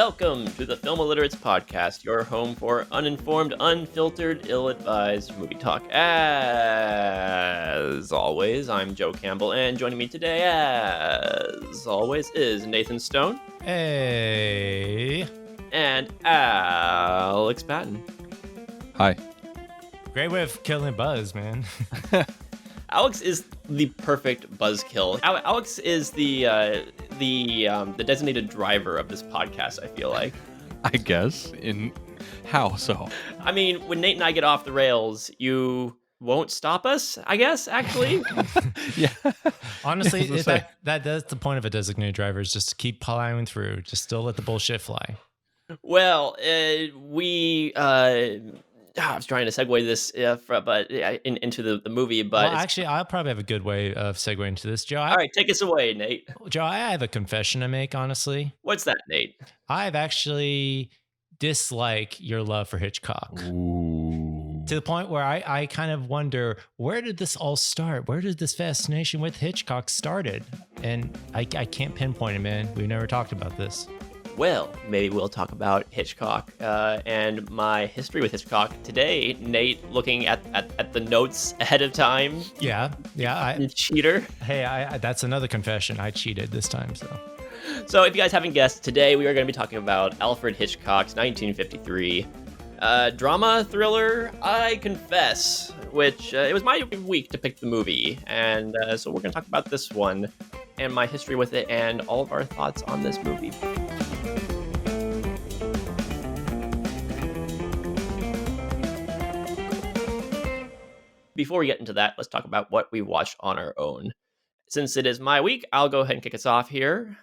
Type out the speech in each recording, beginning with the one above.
Welcome to the Film Illiterates podcast, your home for uninformed, unfiltered, ill-advised movie talk. As always, I'm Joe Campbell, and joining me today, as always, is Nathan Stone. Hey. And Alex Patton. Hi. Great way of killing buzz, man. Alex is the perfect buzzkill. Alex is the designated driver of this podcast, I feel like. I guess. In how so? I mean, when Nate and I get off the rails, you won't stop us, I guess, actually. Yeah. Honestly, that's the point of a designated driver, is just to keep plowing through. Just still let the bullshit fly. Well, I was trying to segue this into the movie, but... Well, actually, I'll probably have a good way of segueing into this, Joe. All right, take us away, Nate. Joe, I have a confession to make, honestly. What's that, Nate? I've actually disliked your love for Hitchcock. Ooh. To the point where I kind of wonder, where did this all start? Where did this fascination with Hitchcock started? And I can't pinpoint it, man. We've never talked about this. Well, maybe we'll talk about Hitchcock and my history with Hitchcock today. Nate, looking at the notes ahead of time. Yeah. Cheater. Hey, that's another confession. I cheated this time, So if you guys haven't guessed, today we are going to be talking about Alfred Hitchcock's 1953 drama thriller, I Confess, which it was my week to pick the movie. And so we're going to talk about this one and my history with it and all of our thoughts on this movie. Before we get into that, let's talk about what we watched on our own. Since it is my week, I'll go ahead and kick us off here.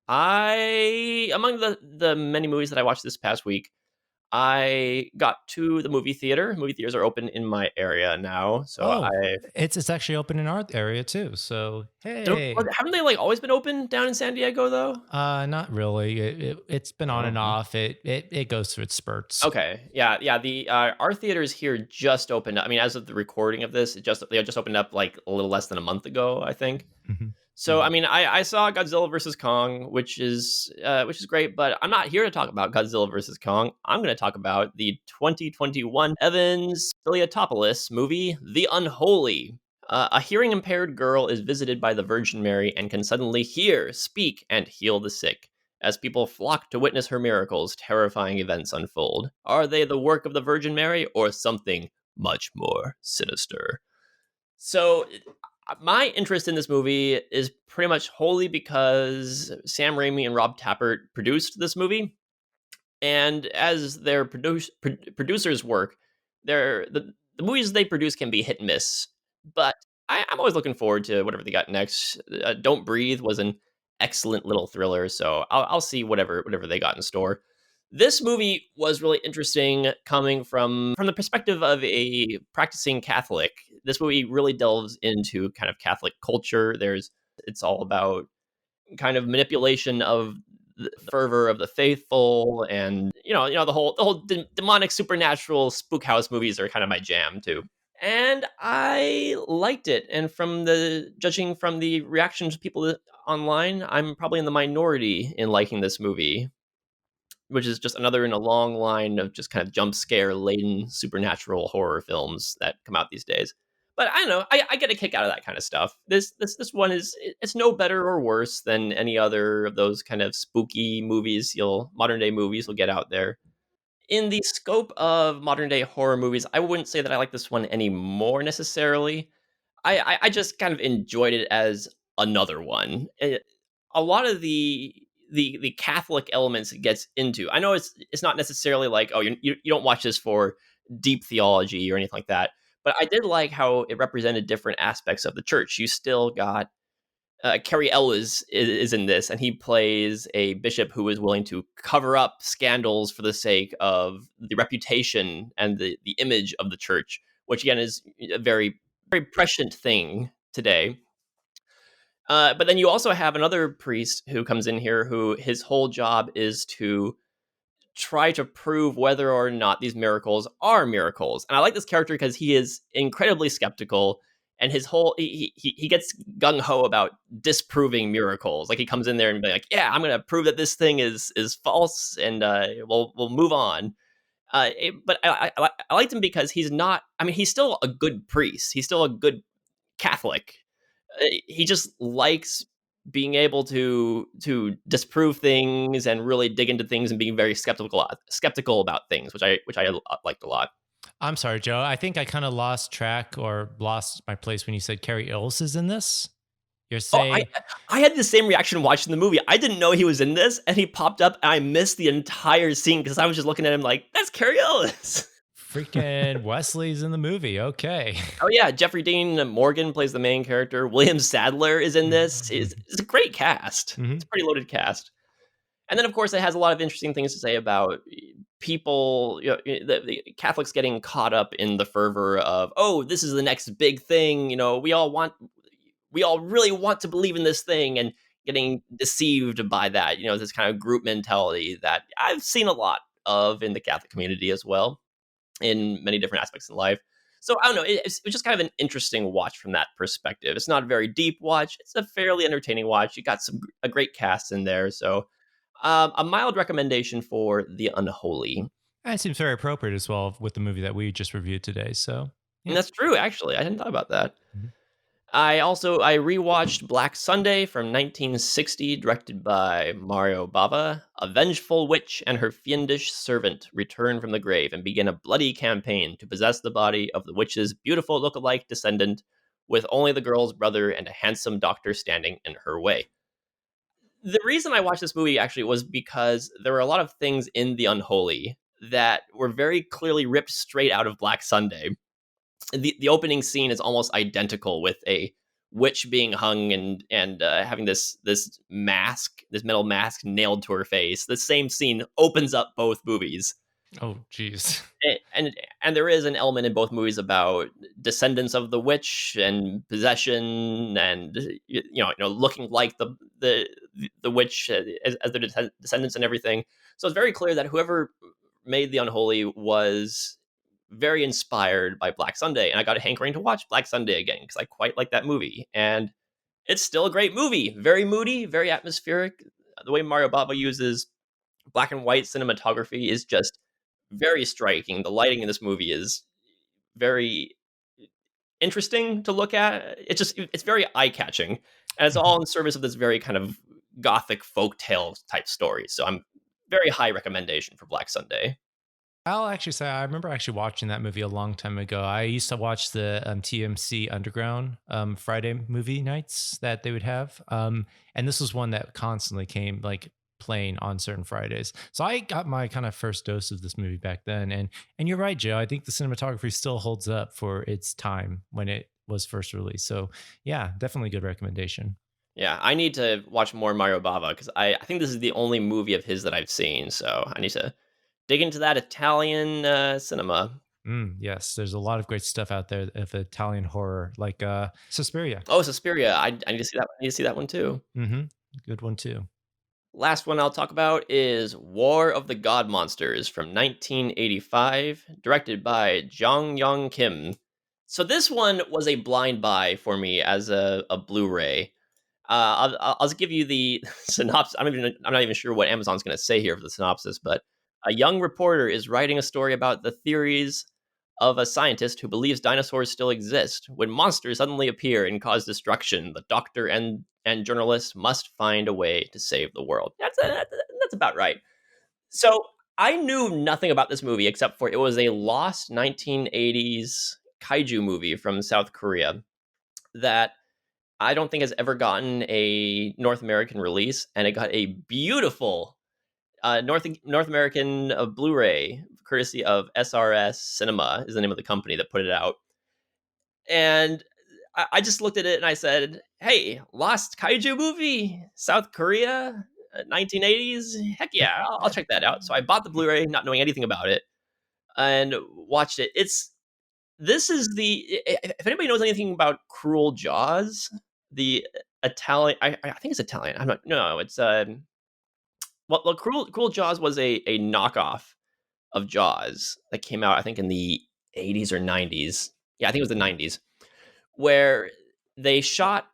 Among the many movies that I watched this past week, I got to the movie theater. Movie theaters are open in my area now, so it's actually open in our area too. So hey, haven't they always been open down in San Diego though? Not really. It's been on and off. It goes through its spurts. Okay, yeah. The our theaters here just opened up. I mean, as of the recording of this, they just opened up a little less than a month ago, I think. Mm-hmm. So, I mean, I saw Godzilla vs. Kong, which is great, but I'm not here to talk about Godzilla vs. Kong. I'm going to talk about the 2021 Evans Filiatopoulos movie, The Unholy. A hearing-impaired girl is visited by the Virgin Mary and can suddenly hear, speak, and heal the sick. As people flock to witness her miracles, terrifying events unfold. Are they the work of the Virgin Mary or something much more sinister? So... my interest in this movie is pretty much wholly because Sam Raimi and Rob Tapert produced this movie. And as their producers work, the movies they produce can be hit and miss. But I'm always looking forward to whatever they got next. Don't Breathe was an excellent little thriller, so I'll see whatever they got in store. This movie was really interesting coming from the perspective of a practicing Catholic. This movie really delves into kind of Catholic culture. It's all about kind of manipulation of the fervor of the faithful, and the whole demonic supernatural spook house movies are kind of my jam too. And I liked it. And judging from the reactions of people online, I'm probably in the minority in liking this movie, which is just another in a long line of just kind of jump scare laden supernatural horror films that come out these days. But I don't know, I get a kick out of that kind of stuff. This one it's no better or worse than any other of those kind of spooky movies modern day movies will get out there. In the scope of modern day horror movies, I wouldn't say that I like this one anymore necessarily. I just kind of enjoyed it as another one. A lot of the Catholic elements it gets into. I know it's not necessarily like, oh, you don't watch this for deep theology or anything like that, but I did like how it represented different aspects of the church. You still got Cary Elwes is in this, and he plays a bishop who is willing to cover up scandals for the sake of the reputation and the image of the church, which again is a very, very prescient thing today. But then you also have another priest who comes in here who his whole job is to try to prove whether or not these miracles are miracles. And I like this character because he is incredibly skeptical and his whole he gets gung ho about disproving miracles. Like he comes in there and be like, "Yeah, I'm going to prove that this thing is false, and we'll move on." But I liked him because he's not. I mean, he's still a good priest. He's still a good Catholic. He just likes being able to disprove things and really dig into things and being very skeptical about things, which I liked a lot. I'm sorry, Joe. I think I kind of lost track or lost my place when you said Carrie Ills is in this. You're Oh, I saying I had the same reaction watching the movie. I didn't know he was in this, and he popped up, and I missed the entire scene because I was just looking at him like, "That's Carrie Ellis." freaking Wesley's in the movie. Okay. Oh yeah, Jeffrey Dean Morgan plays the main character. William Sadler is in this. It's a great cast. Mhm. It's a pretty loaded cast. And then, of course, it has a lot of interesting things to say about people, the Catholics getting caught up in the fervor of, oh, this is the next big thing. We all really want to believe in this thing, and getting deceived by that. This kind of group mentality that I've seen a lot of in the Catholic community as well, in many different aspects in life. So I don't know. It's just kind of an interesting watch from that perspective. It's not a very deep watch. It's a fairly entertaining watch. You got a great cast in there. So a mild recommendation for The Unholy. That seems very appropriate as well with the movie that we just reviewed today. So, And yeah. that's true, actually. I hadn't thought about that. Mhm. I rewatched Black Sunday from 1960, directed by Mario Bava. A vengeful witch and her fiendish servant return from the grave and begin a bloody campaign to possess the body of the witch's beautiful look-alike descendant, with only the girl's brother and a handsome doctor standing in her way. The reason I watched this movie actually was because there were a lot of things in The Unholy that were very clearly ripped straight out of Black Sunday. The opening scene is almost identical, with a witch being hung and having this mask, this metal mask nailed to her face. The same scene opens up both movies. Oh, geez. And there is an element in both movies about descendants of the witch and possession, and looking like the witch as their descendants and everything. So it's very clear that whoever made The Unholy was very inspired by Black Sunday, and I got a hankering to watch Black Sunday again because I quite like that movie, and it's still a great movie. Very moody, very atmospheric. The way Mario Bava uses black and white cinematography is just very striking. The lighting in this movie is very interesting to look at. It's very eye catching, and it's all in service of this very kind of gothic folktale type story. So I'm very high recommendation for Black Sunday. I'll actually say I remember actually watching that movie a long time ago. I used to watch the TMC Underground Friday movie nights that they would have, and this was one that constantly came like playing on certain Fridays. So I got my kind of first dose of this movie back then, and you're right, Joe. I think the cinematography still holds up for its time when it was first released. So yeah, definitely a good recommendation. Yeah, I need to watch more Mario Bava because I think this is the only movie of his that I've seen. So I need to dig into that Italian cinema. Yes, there's a lot of great stuff out there of Italian horror, like Suspiria. Oh, Suspiria. I need to see that. I need to see that one too. Mm-hmm. Good one too. Last one I'll talk about is War of the God Monsters from 1985, directed by Jong Yong Kim. So this one was a blind buy for me as a Blu-ray. I'll just give you the synopsis. I'm not even sure what Amazon's going to say here for the synopsis, but a young reporter is writing a story about the theories of a scientist who believes dinosaurs still exist. When monsters suddenly appear and cause destruction, the doctor and journalist must find a way to save the world. That's about right. So I knew nothing about this movie except for it was a lost 1980s kaiju movie from South Korea that I don't think has ever gotten a North American release, and it got a beautiful North American Blu-ray, courtesy of SRS Cinema, is the name of the company that put it out. And I just looked at it and I said, "Hey, lost kaiju movie, South Korea, 1980s. Heck yeah, I'll check that out." So I bought the Blu-ray, not knowing anything about it, and watched it. This is if anybody knows anything about Cruel Jaws, the Italian, I think it's Italian. I'm not. No, it's well, Cruel Jaws was a knockoff of Jaws that came out, I think, in the 80s or 90s. Yeah, I think it was the 90s, where they shot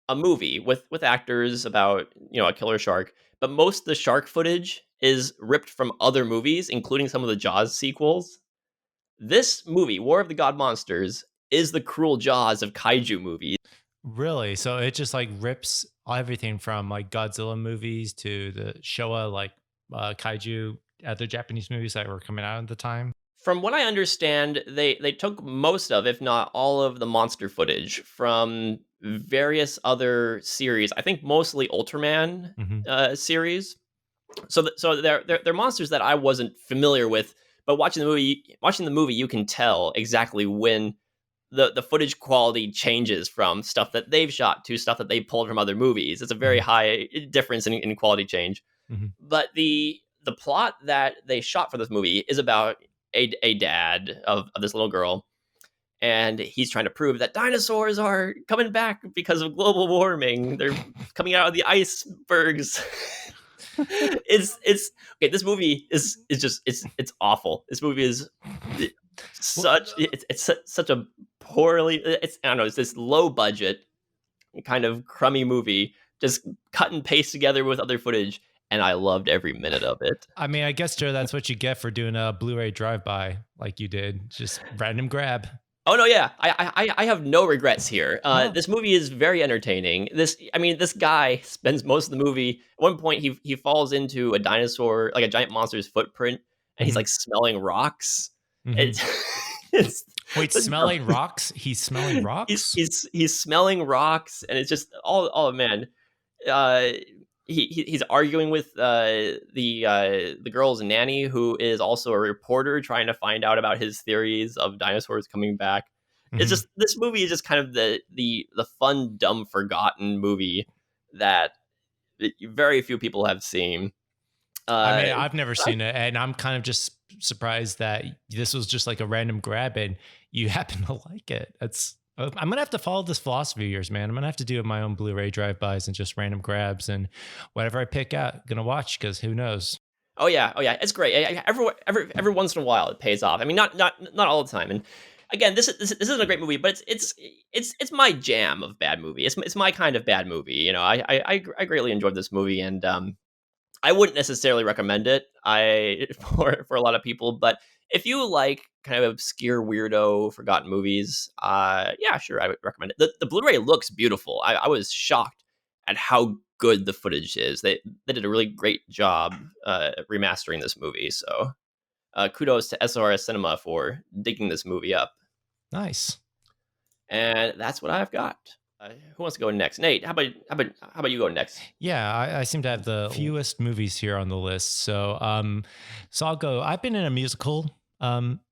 a movie with actors about a killer shark, but most of the shark footage is ripped from other movies, including some of the Jaws sequels. This movie, War of the God Monsters, is the cruel Jaws of kaiju movies. Really? So it just like rips everything from like Godzilla movies to the Showa, like kaiju, other Japanese movies that were coming out at the time. From what I understand, they took most of, if not all of, the monster footage from various other series. I think mostly Ultraman Hmm. series. So they're monsters that I wasn't familiar with, but watching the movie, you can tell exactly when the footage quality changes from stuff that they've shot to stuff that they pulled from other movies. It's a very Hmm. high difference in quality change. Hmm. But the plot that they shot for this movie is about a dad of this little girl, and he's trying to prove that dinosaurs are coming back because of global warming. They're coming out of the icebergs. it's okay. This movie is just it's awful. This movie is Well, such a poorly. It's I don't know. It's this low budget kind of crummy movie, just cut and paste together with other footage, and I loved every minute of it. I mean, I guess, Joe, that's what you get for doing a Blu-ray drive-by like you did. Just random grab. Oh no, yeah, I have no regrets here. Huh. This movie is very entertaining. This guy spends most of the movie. At one point, he falls into a dinosaur, like a giant monster's footprint, and he's Mhm. like smelling rocks. Mhm. It's, it's Wait, smelling rocks? He's smelling rocks? he's smelling rocks, and it's just oh man. Uh, he's arguing with the girl's nanny, who is also a reporter trying to find out about his theories of dinosaurs coming back. It's Mhm. just this movie is just kind of the fun, dumb, forgotten movie that very few people have seen. I Uh, mean, I've never seen it, and I'm kind of just surprised that this was just like a random grab and you happen to like it. I'm gonna have to follow this philosophy of yours, man. I'm gonna have to do my own Blu-ray drive-bys and just random grabs, and whatever I pick out, gonna watch because who knows? oh yeah, it's great. Every once in a while, it pays off. I mean, not all the time. And again, this isn't a great movie, but it's my jam of bad movie. It's my kind of bad movie. I greatly enjoyed this movie, and I wouldn't necessarily recommend it. For a lot of people, but if you like kind of obscure, weirdo, forgotten movies, yeah, sure, I would recommend it. The Blu-ray looks beautiful. I was shocked at how good the footage is. They did a really great job remastering this movie. So kudos to SRS Cinema for digging this movie up. Nice. And that's what I've got. Who wants to go next? Nate, how about you go next? Yeah, I seem to have the fewest movies here on the list. So I'll go. I've been in a musical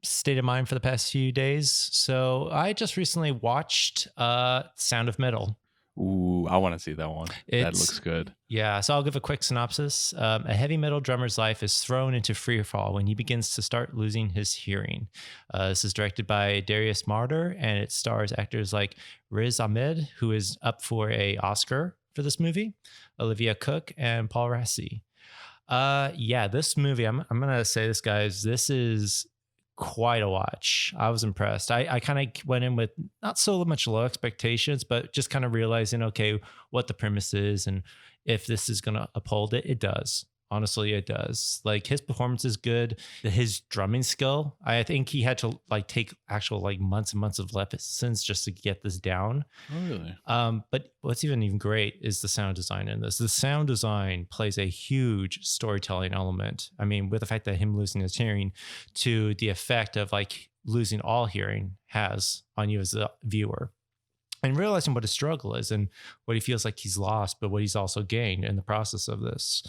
state of mind for the past few days. So I just recently watched Sound of Metal. Ooh, I want to see that one. That It's looks good. Yeah, so I'll give a quick synopsis. A heavy metal drummer's life is thrown into freefall when he begins to start losing his hearing. This is directed by Darius Marder, and it stars actors like Riz Ahmed, who is up for a Oscar for this movie, Olivia Cook, and Paul Rassi. Yeah, this movie, I'm gonna say this, guys. This is quite a watch. I was impressed. I kind of went in with not so much low expectations, but just kind of realizing, okay, what the premise is and if this is going to uphold it. It does. Honestly, it does. Like his performance is good. His drumming skill, I think he had to like take actual like months and months of lessons just to get this down. Oh, really? But what's even great is the sound design in this. The sound design plays a huge storytelling element. I mean, with the fact that him losing his hearing to the effect of like losing all hearing has on you as a viewer. And realizing what his struggle is and what he feels like he's lost, but what he's also gained in the process of this.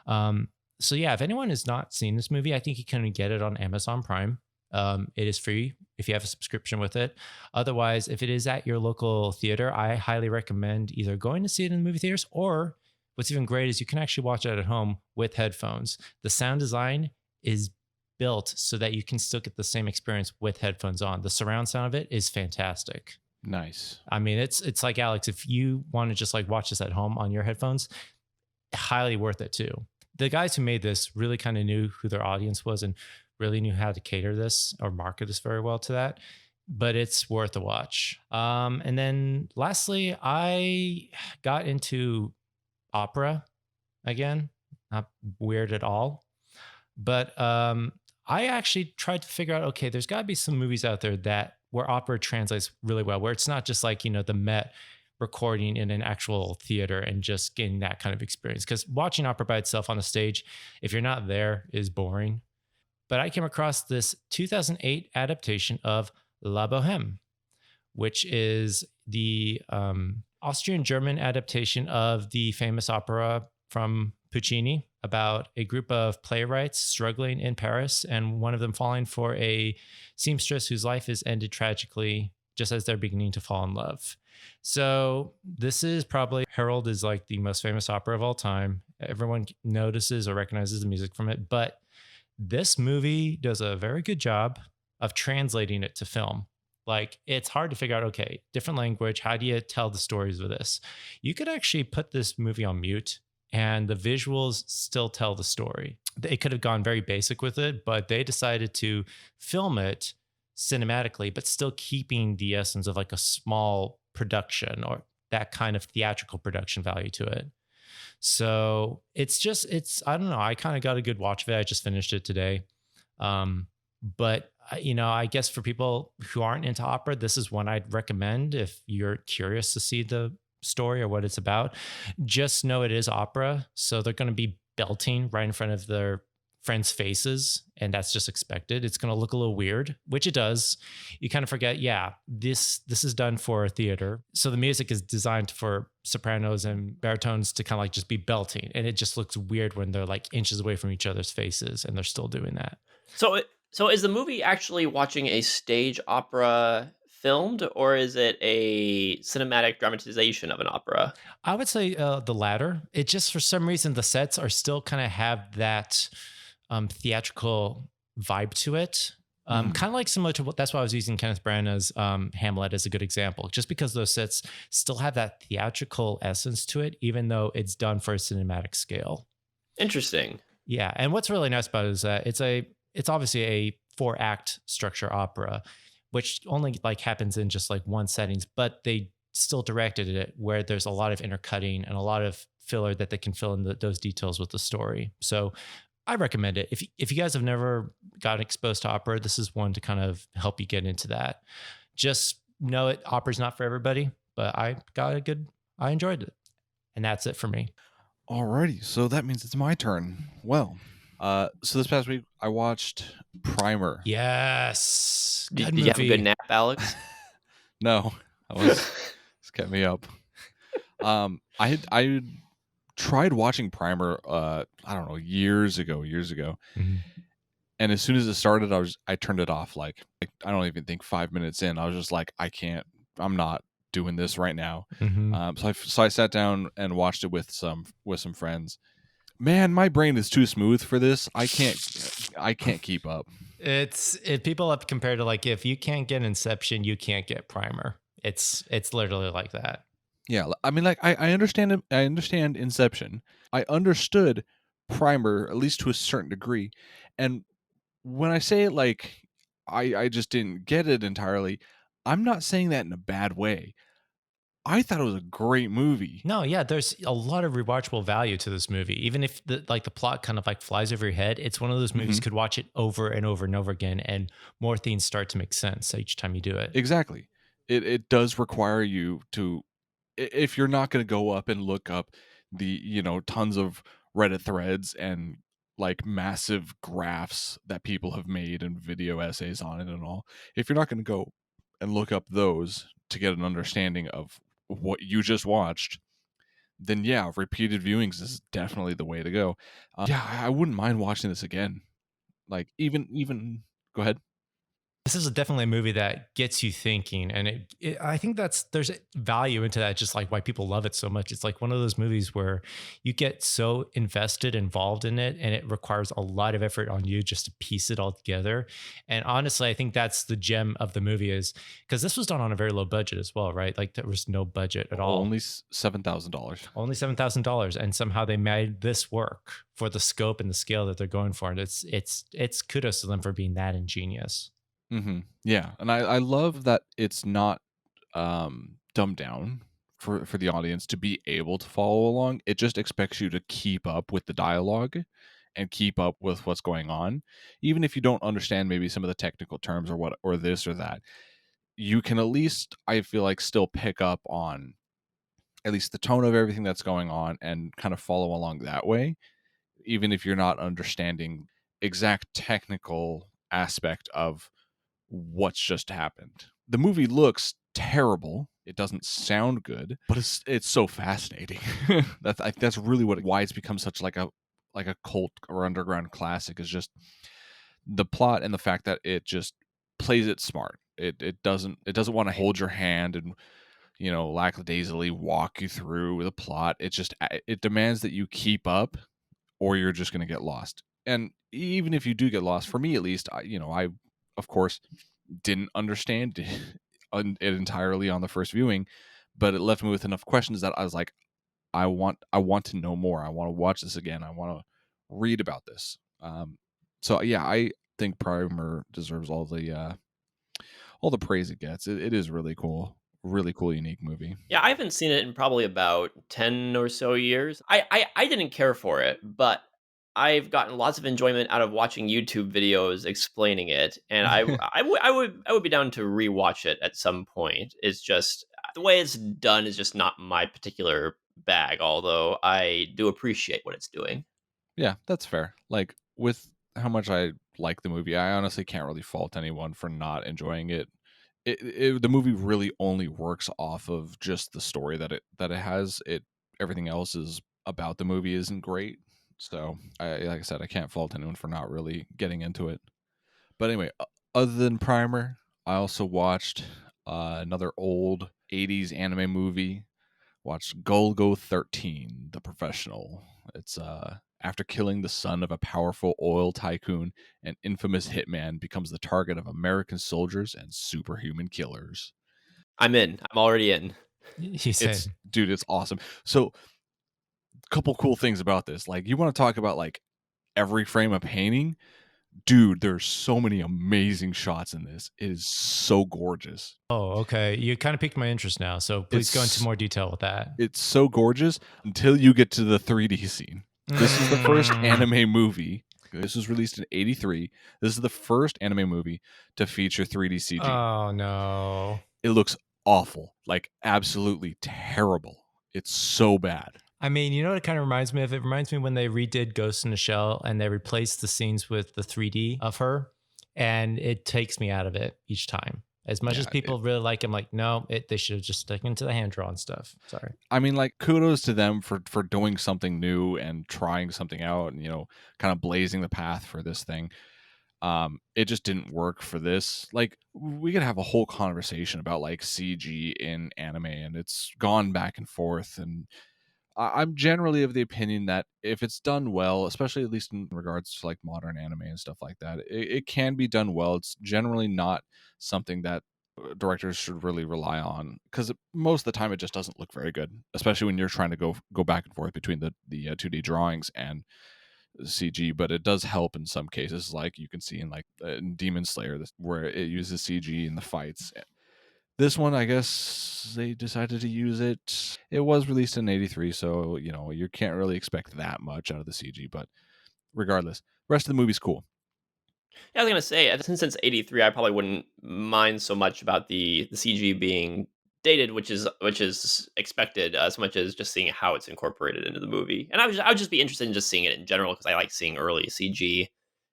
So yeah, if anyone has not seen this movie, I think you can get it on Amazon Prime. It is free if you have a subscription with it. Otherwise, if it is at your local theater, I highly recommend either going to see it in the movie theaters, or what's even great is you can actually watch it at home with headphones. The sound design is built so that you can still get the same experience with headphones on. The surround sound of it is fantastic. Nice. I mean, it's like, Alex, if you want to just like watch this at home on your headphones, highly worth it too. The guys who made this really kind of knew who their audience was and really knew how to cater this or market this very well to that. but it's worth a watch. And then lastly, I got into opera again. Not weird at all. But I actually tried to figure out, okay, there's got to be some movies out there that where opera translates really well, where it's not just like, the Met recording in an actual theater and just getting that kind of experience. Because watching opera by itself on a stage, if you're not there, is boring. But I came across this 2008 adaptation of La Boheme, which is the Austrian German adaptation of the famous opera from Puccini about a group of playwrights struggling in Paris and one of them falling for a seamstress whose life is ended tragically just as they're beginning to fall in love. So this is probably Harold is like the most famous opera of all time. Everyone notices or recognizes the music from it, but this movie does a very good job of translating it to film. Like it's hard to figure out, okay, different language. How do you tell the stories with this? You could actually put this movie on mute and the visuals still tell the story. They could have gone very basic with it, but they decided to film it cinematically, but still keeping the essence of like a small production or that kind of theatrical production value to it. So I don't know. I kind of got a good watch of it. I just finished it today. But I guess for people who aren't into opera, this is one I'd recommend if you're curious to see the story or what it's about. Just know it is opera. So they're going to be belting right in front of their friends' faces, and that's just expected. It's going to look a little weird, which it does. You kind of forget, this is done for a theater. So the music is designed for sopranos and baritones to kind of like just be belting, and it just looks weird when they're like inches away from each other's faces and they're still doing that. So is the movie actually watching a stage opera filmed, or is it a cinematic dramatization of an opera? I would say the latter. It just, for some reason, the sets are still kind of have that theatrical vibe to it. Kind of like similar to that's why I was using Kenneth Branagh's Hamlet as a good example, just because those sets still have that theatrical essence to it, even though it's done for a cinematic scale. Interesting. Yeah. And what's really nice about it is that it's obviously a 4-act structure opera, which only like happens in just like one settings, but they still directed it where there's a lot of intercutting and a lot of filler that they can fill in those details with the story. So I recommend it. If you guys have never gotten exposed to opera, this is one to kind of help you get into that. Just know opera's not for everybody, but I enjoyed it. And that's it for me. Alrighty, so that means it's my turn. Well, so this past week I watched Primer. Yes. Did you have a good nap, Alex? No, it's kept me up. I tried watching Primer I don't know, years ago. Mm-hmm. And as soon as it started, I turned it off like I don't even think 5 minutes in. I was just like, I'm not doing this right now. Mm-hmm. So I sat down and watched it with some friends. Man, my brain is too smooth for this. I can't keep up. People have compared to like, if you can't get Inception, you can't get Primer. It's literally like that. Yeah, I mean, like I understand it. I understand Inception. I understood Primer at least to a certain degree, and when I say it like I just didn't get it entirely, I'm not saying that in a bad way. I thought it was a great movie. No, yeah, there's a lot of rewatchable value to this movie. Even if the plot kind of like flies over your head, it's one of those movies you could watch it over and over and over again, and more things start to make sense each time you do it. Exactly. It does require you to, if you're not going to go up and look up the tons of Reddit threads and like massive graphs that people have made and video essays on it and all, if you're not going to go and look up those to get an understanding of what you just watched, then yeah, repeated viewings is definitely the way to go. I wouldn't mind watching this again. Like even go ahead. This is definitely a movie that gets you thinking, and I think there's value into that, just like why people love it so much. It's like one of those movies where you get so involved in it, and it requires a lot of effort on you just to piece it all together. And honestly, I think that's the gem of the movie, is because this was done on a very low budget as well, right? Like there was no budget at all. Only $7,000. Only $7,000, and somehow they made this work for the scope and the scale that they're going for, and it's kudos to them for being that ingenious. Yeah, and I love that it's not dumbed down for the audience to be able to follow along. It just expects you to keep up with the dialogue and keep up with what's going on, even if you don't understand maybe some of the technical terms or what or this or that. You can at least, I feel like, still pick up on at least the tone of everything that's going on and kind of follow along that way, even if you're not understanding exact technical aspect of what's just happened. The movie looks terrible. It doesn't sound good, but it's so fascinating. That's really why it's become such like a cult or underground classic, is just the plot and the fact that it just plays it smart. It doesn't want to hold your hand and lackadaisically walk you through the plot. It demands that you keep up, or you're just going to get lost. And even if you do get lost, for me at least, I of course didn't understand it entirely on the first viewing, but it left me with enough questions that I was like, I want to know more. I want to watch this again. I want to read about this. So yeah, I think Primer deserves all the praise it gets. It is really cool, unique movie. Yeah, I haven't seen it in probably about 10 or so years. I didn't care for it, but I've gotten lots of enjoyment out of watching YouTube videos explaining it, and I would be down to rewatch it at some point. It's just the way it's done is just not my particular bag, although I do appreciate what it's doing. Yeah, that's fair. Like, with how much I like the movie, I honestly can't really fault anyone for not enjoying it. The movie really only works off of just the story that it has. Everything else is about the movie isn't great. So, like I said, I can't fault anyone for not really getting into it. But anyway, other than Primer, I also watched another old '80s anime movie. Watched Golgo 13, The Professional. It's after killing the son of a powerful oil tycoon, an infamous hitman becomes the target of American soldiers and superhuman killers. I'm in. I'm already in. He It's said, dude, it's awesome. So, couple cool things about this. Like, you want to talk about like every frame of painting? Dude, there's so many amazing shots in this. It is so gorgeous. "Oh, okay. You kind of piqued my interest now. So please go into It's more detail with that." it's so gorgeous until you get to the 3D scene. This is the first Mm. anime movie. This was released in '83. This is the first anime movie to feature 3D CG. Oh no. It looks awful, like absolutely terrible. It's so bad. I mean, you know what it kind of reminds me of? It reminds me when they redid Ghost in the Shell and they replaced the scenes with the 3D of her, and it takes me out of it each time. As much as Yeah, people really like, I'm like, no, they should have just stuck into the hand drawn stuff. Sorry. I mean, like, kudos to them for doing something new and trying something out, and kind of blazing the path for this thing. It just didn't work for this. Like, we could have a whole conversation about like CG in anime, and it's gone back and forth. And I'm generally of the opinion that if it's done well, especially at least in regards to like modern anime and stuff like that, it can be done well. It's generally not something that directors should really rely on, because most of the time it just doesn't look very good, especially when you're trying to go back and forth between the 2D drawings and CG. But it does help in some cases, like you can see in like in Demon Slayer, where it uses CG in the fights. This one, I guess they decided to use it. It was released in '83, so you can't really expect that much out of the CG. But regardless, rest of the movie's cool. Yeah, I was gonna say, since it's '83, I probably wouldn't mind so much about the CG being dated, which is expected, as much as just seeing how it's incorporated into the movie. And I would just be interested in just seeing it in general because I like seeing early CG,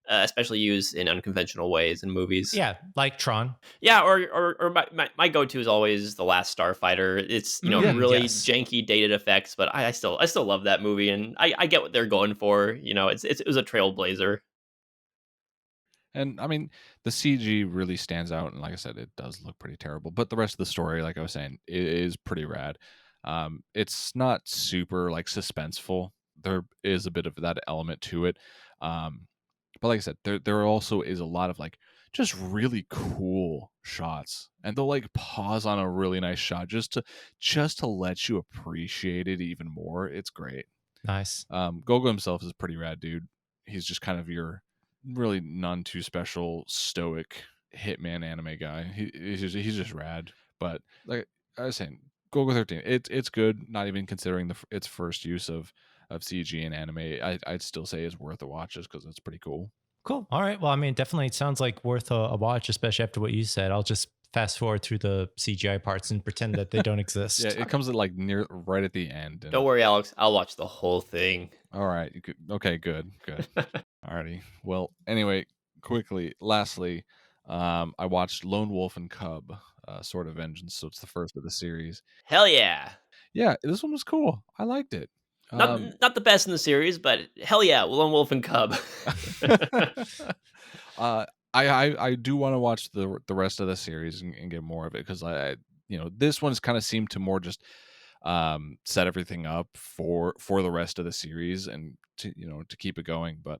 especially used in unconventional ways in movies. Yeah, like Tron. Yeah, or my go to is always the Last Starfighter. It's really Yes. janky dated effects, but I still love that movie, and I get what they're going for. It was a trailblazer. And I mean, the CG really stands out, and like I said, it does look pretty terrible. But the rest of the story, like I was saying, it is pretty rad. It's not super like suspenseful. There is a bit of that element to it. Um, but like I said, there also is a lot of like just really cool shots, and they'll like pause on a really nice shot just to let you appreciate it even more. It's great. Nice. Gogo himself is a pretty rad dude. He's just kind of your really none too special stoic hitman anime guy. He's just rad. But like I was saying, Golgo 13, it's good. Not even considering its first use of CG and anime, I'd still say it's worth a watch just because it's pretty cool. Cool. All right. Well, I mean, definitely it sounds like worth a watch, especially after what you said. I'll just fast forward through the CGI parts and pretend that they don't exist. Yeah, it comes at like right at the end. Don't worry, Alex. I'll watch the whole thing. All right. Okay, good. Alrighty. Well, anyway, lastly, I watched Lone Wolf and Cub, Sword of Vengeance. So it's the first of the series. Hell yeah. Yeah, this one was cool. I liked it. Not the best in the series, but hell yeah, Lone Wolf and Cub. I do want to watch the rest of the series and get more of it because this one's kind of seemed to more just set everything up for the rest of the series and to keep it going. But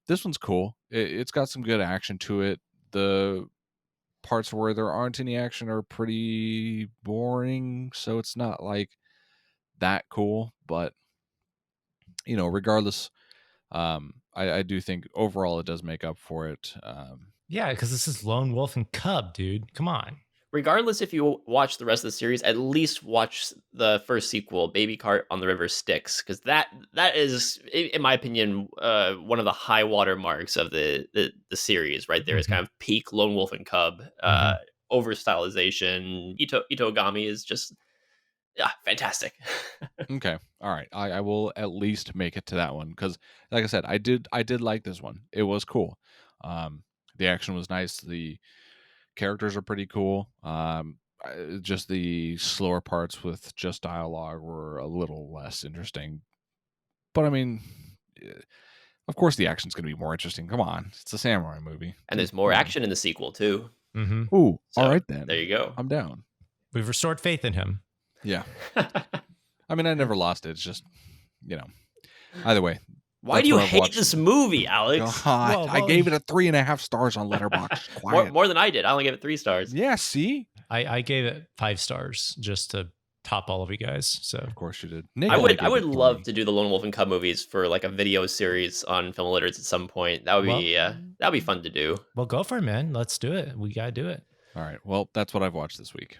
this one's cool. It's got some good action to it. The parts where there aren't any action are pretty boring, so it's not like that cool. But regardless, I do think overall it does make up for it. Yeah, because this is Lone Wolf and Cub, dude. Come on. Regardless, if you watch the rest of the series, at least watch the first sequel, Baby Cart on the River Styx, because that is, in my opinion, one of the high water marks of the series. Right there is kind of peak Lone Wolf and Cub over stylization. Itogami is just fantastic. Okay, all right. I will at least make it to that one because, like I said, I did like this one. It was cool. The action was nice. The characters are pretty cool. Just the slower parts with just dialogue were a little less interesting. But I mean, of course, the action's going to be more interesting. Come on, it's a samurai movie, and there's more action in the sequel too. Mm-hmm. Ooh, so, all right then. There you go. I'm down. We've restored faith in him. Yeah. I mean, I never lost it. It's just, either way. Why do you hate this movie, Alex? God, I gave it a 3.5 stars on Letterboxd. More than I did. I only gave it 3 stars. Yeah, see? I gave it 5 stars just to top all of you guys. So of course you did. I would love to do the Lone Wolf and Cub movies for like a video series on Film Illiterates at some point. That would be fun to do. Well, go for it, man. Let's do it. We gotta do it. All right. Well, that's what I've watched this week.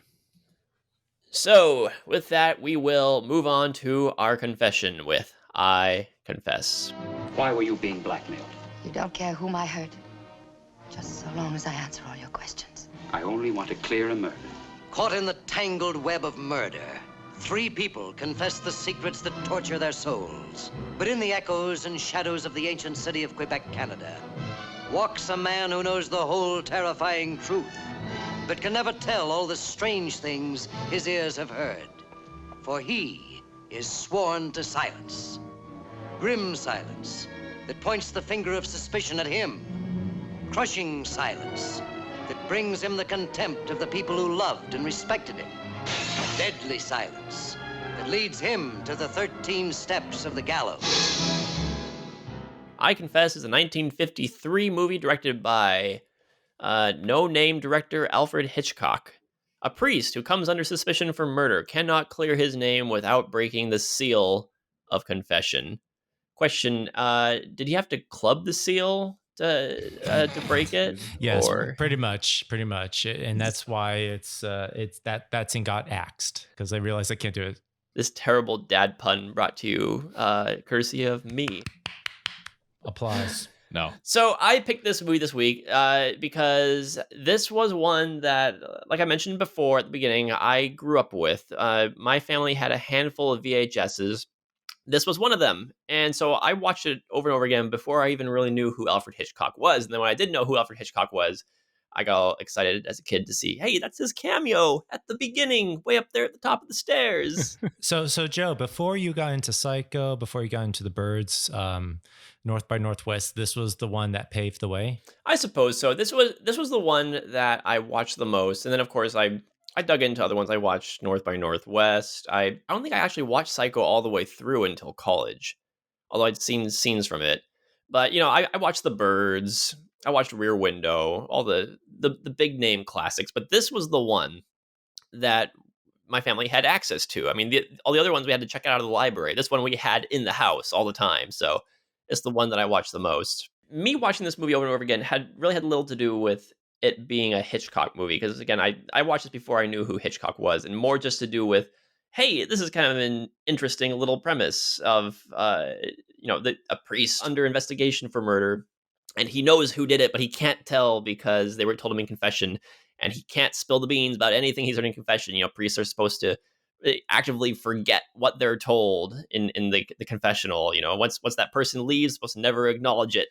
So, with that, we will move on to our confession with I Confess. Why were you being blackmailed? You don't care whom I hurt, just so long as I answer all your questions. I only want to clear a murder. Caught in the tangled web of murder, 3 people confess the secrets that torture their souls. But in the echoes and shadows of the ancient city of Quebec, Canada, walks a man who knows the whole terrifying truth, but can never tell all the strange things his ears have heard. For he is sworn to silence. Grim silence that points the finger of suspicion at him. Crushing silence that brings him the contempt of the people who loved and respected him. Deadly silence that leads him to the 13 steps of the gallows. I Confess is a 1953 movie directed by no-name director Alfred Hitchcock. A priest who comes under suspicion for murder cannot clear his name without breaking the seal of confession. Question, did he have to club the seal to break it? Yes, pretty much. And that's why it's that scene got axed because they realized they can't do it. This terrible dad pun brought to you courtesy of me. Applause. No. So I picked this movie this week because this was one that, like I mentioned before at the beginning, I grew up with. My family had a handful of VHSs. This was one of them. And so I watched it over and over again before I even really knew who Alfred Hitchcock was. And then when I did know who Alfred Hitchcock was, I got excited as a kid to see, hey, that's his cameo at the beginning, way up there at the top of the stairs. So Joe, before you got into Psycho, before you got into The Birds, North by Northwest, this was the one that paved the way? I suppose so. This was the one that I watched the most. And then, of course, I dug into other ones. I watched North by Northwest. I don't think I actually watched Psycho all the way through until college, although I'd seen scenes from it. But, I watched The Birds. I watched Rear Window, all the big name classics. But this was the one that my family had access to. I mean, all the other ones we had to check out of the library. This one we had in the house all the time. So it's the one that I watched the most. Me watching this movie over and over again had little to do with it being a Hitchcock movie because again, I watched this before I knew who Hitchcock was, and more just to do with, hey, this is kind of an interesting little premise of a priest under investigation for murder, and he knows who did it, but he can't tell because they were told him in confession, and he can't spill the beans about anything he's heard in confession. Priests are supposed to actively forget what they're told in the confessional. Once that person leaves, supposed to never acknowledge it.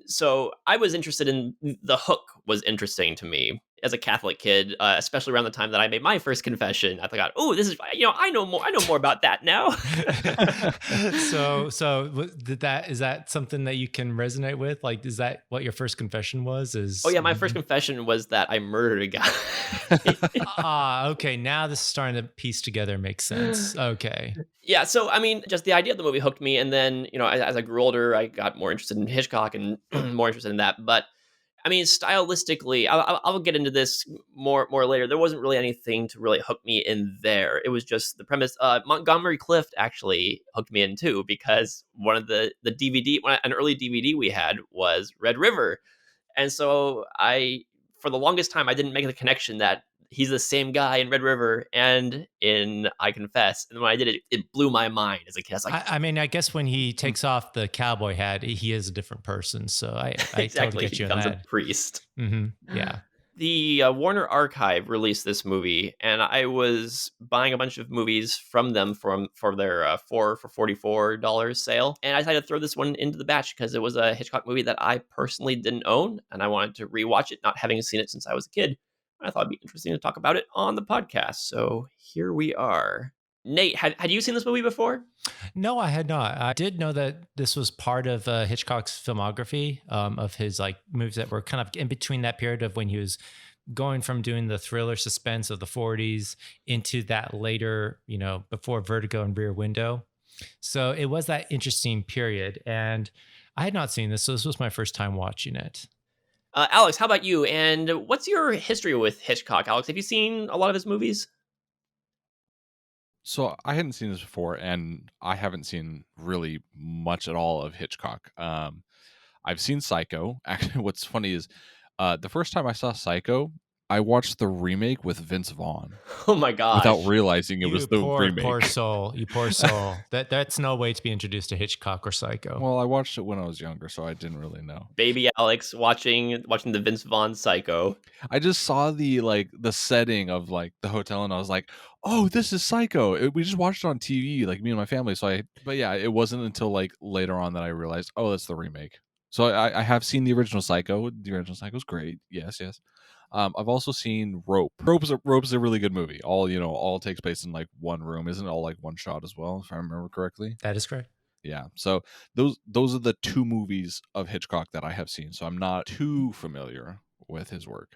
So I was interested in the hook was interesting to me as a Catholic kid, especially around the time that I made my first confession. I thought, oh, this is I know more about that now. Is that something that you can resonate with? Like, is that what your first confession was? Oh yeah, my first confession was that I murdered a guy. Okay. Now this is starting to piece together, makes sense. Okay. Yeah, so I mean, just the idea of the movie hooked me, and then as I grew older, I got more interested in Hitchcock and more interested in that. But I mean, stylistically, I'll get into this more later. There wasn't really anything to really hook me in there. It was just the premise. Montgomery Cliff actually hooked me in too, because one of an early DVD we had was Red River, and so for the longest time, I didn't make the connection that he's the same guy in Red River and in I Confess. And when I did it, it blew my mind as a kid. I was like, I mean, I guess when he takes off the cowboy hat, he is a different person. So I exactly, totally get you he becomes on a that. priest. Mm-hmm. Yeah. The Warner Archive released this movie, and I was buying a bunch of movies from them for their 4 for $44 sale. And I decided to throw this one into the batch because it was a Hitchcock movie that I personally didn't own, and I wanted to rewatch it, not having seen it since I was a kid. I thought it'd be interesting to talk about it on the podcast. So here we are. Nate, had you seen this movie before? No, I had not. I did know that this was part of Hitchcock's filmography, of his like movies that were kind of in between that period of when he was going from doing the thriller suspense of the 40s into that later, before Vertigo and Rear Window. So it was that interesting period. And I had not seen this. So this was my first time watching it. Alex, how about you? And what's your history with Hitchcock, Alex? Have you seen a lot of his movies? So I hadn't seen this before, and I haven't seen really much at all of Hitchcock. I've seen Psycho. Actually, what's funny is the first time I saw Psycho, I watched the remake with Vince Vaughn. Oh my gosh. Without realizing it was the remake. Poor soul. You poor soul. That's no way to be introduced to Hitchcock or Psycho. Well, I watched it when I was younger, so I didn't really know. Baby Alex watching the Vince Vaughn Psycho. I just saw the setting of like the hotel, and I was like, "Oh, this is Psycho." We just watched it on TV, like me and my family. But yeah, it wasn't until like later on that I realized, oh, that's the remake. So I have seen the original Psycho. The original Psycho's great. Yes. I've also seen Rope. Rope's a really good movie. All takes place in like one room. Isn't it all like one shot as well, if I remember correctly? That is correct. Yeah. So those are the two movies of Hitchcock that I have seen. So I'm not too familiar with his work.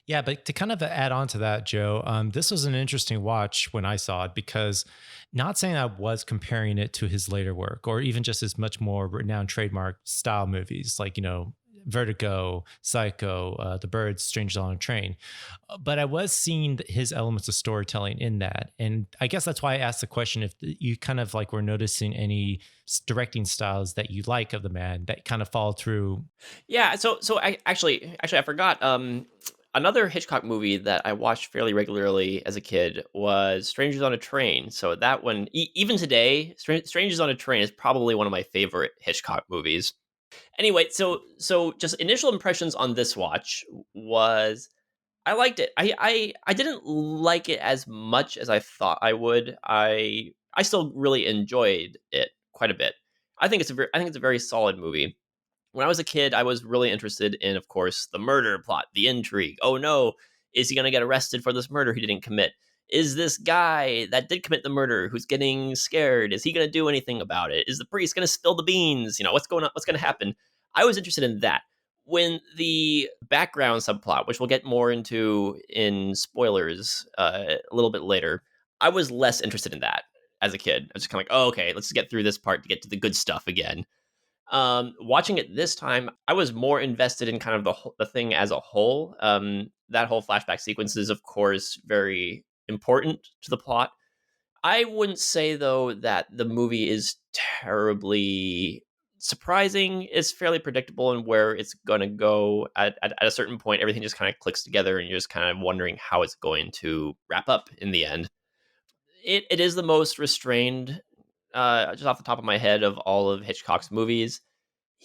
Yeah, but to kind of add on to that, Joe, this was an interesting watch when I saw it, because not saying I was comparing it to his later work or even just his much more renowned trademark style movies like, Vertigo, Psycho, The Birds, Strangers on a Train. But I was seeing his elements of storytelling in that. And I guess that's why I asked the question if you kind of like were noticing any directing styles that you like of the man that kind of fall through. Yeah, so I actually I forgot. Another Hitchcock movie that I watched fairly regularly as a kid was Strangers on a Train. So that one, even today, Strangers on a Train is probably one of my favorite Hitchcock movies. Anyway, so just initial impressions on this watch was I liked it. I didn't like it as much as I thought I would. I still really enjoyed it quite a bit. I think it's a very solid movie. When I was a kid, I was really interested in, of course, the murder plot, the intrigue. Oh no, is he going to get arrested for this murder he didn't commit? Is this guy that did commit the murder who's getting scared? Is he going to do anything about it? Is the priest going to spill the beans? What's going on? What's going to happen? I was interested in that. When the background subplot, which we'll get more into in spoilers a little bit later, I was less interested in that as a kid. I was just kind of like, oh, okay, let's just get through this part to get to the good stuff again. Watching it this time, I was more invested in kind of the thing as a whole. That whole flashback sequence is, of course, very important to the plot. I wouldn't say, though, that the movie is terribly surprising. It's fairly predictable in where it's going to go. At a certain point, everything just kind of clicks together, and you're just kind of wondering how it's going to wrap up in the end. It is the most restrained, just off the top of my head, of all of Hitchcock's movies.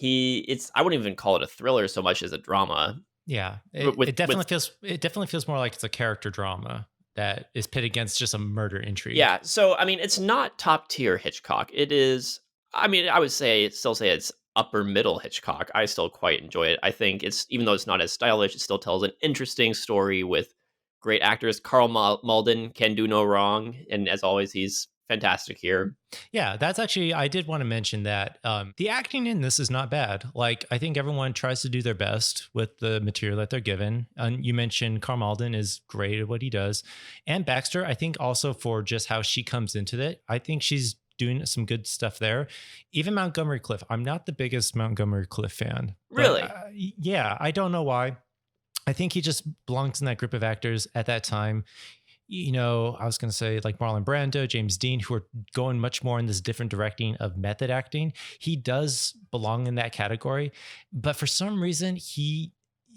I wouldn't even call it a thriller so much as a drama. Yeah, With- it definitely feels more like it's a character drama that is pit against just a murder intrigue. Yeah, so I mean, it's not top tier Hitchcock. It is. I mean, I would still say it's upper middle Hitchcock. I still quite enjoy it. I think even though it's not as stylish, it still tells an interesting story with great actors. Karl Malden can do no wrong, and as always, he's fantastic here. Yeah, that's actually, I did want to mention that the acting in this is not bad. Like, I think everyone tries to do their best with the material that they're given. And you mentioned Karl Malden is great at what he does. And Baxter, I think also for just how she comes into it, I think she's doing some good stuff there. Even Montgomery Cliff. I'm not the biggest Montgomery Cliff fan. Really? Yeah, I don't know why. I think he just belongs in that group of actors at that time. You know, I was going to say like Marlon Brando, James Dean, who are going much more in this different directing of method acting. He does belong in that category, but for some reason he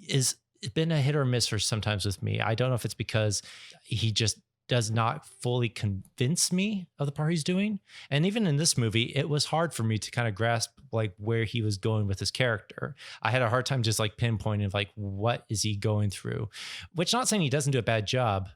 is been a hit or miss for sometimes with me. I don't know if it's because he just does not fully convince me of the part he's doing. And even in this movie, it was hard for me to kind of grasp like where he was going with his character. I had a hard time just like pinpointing like, what is he going through? Which, not saying he doesn't do a bad job,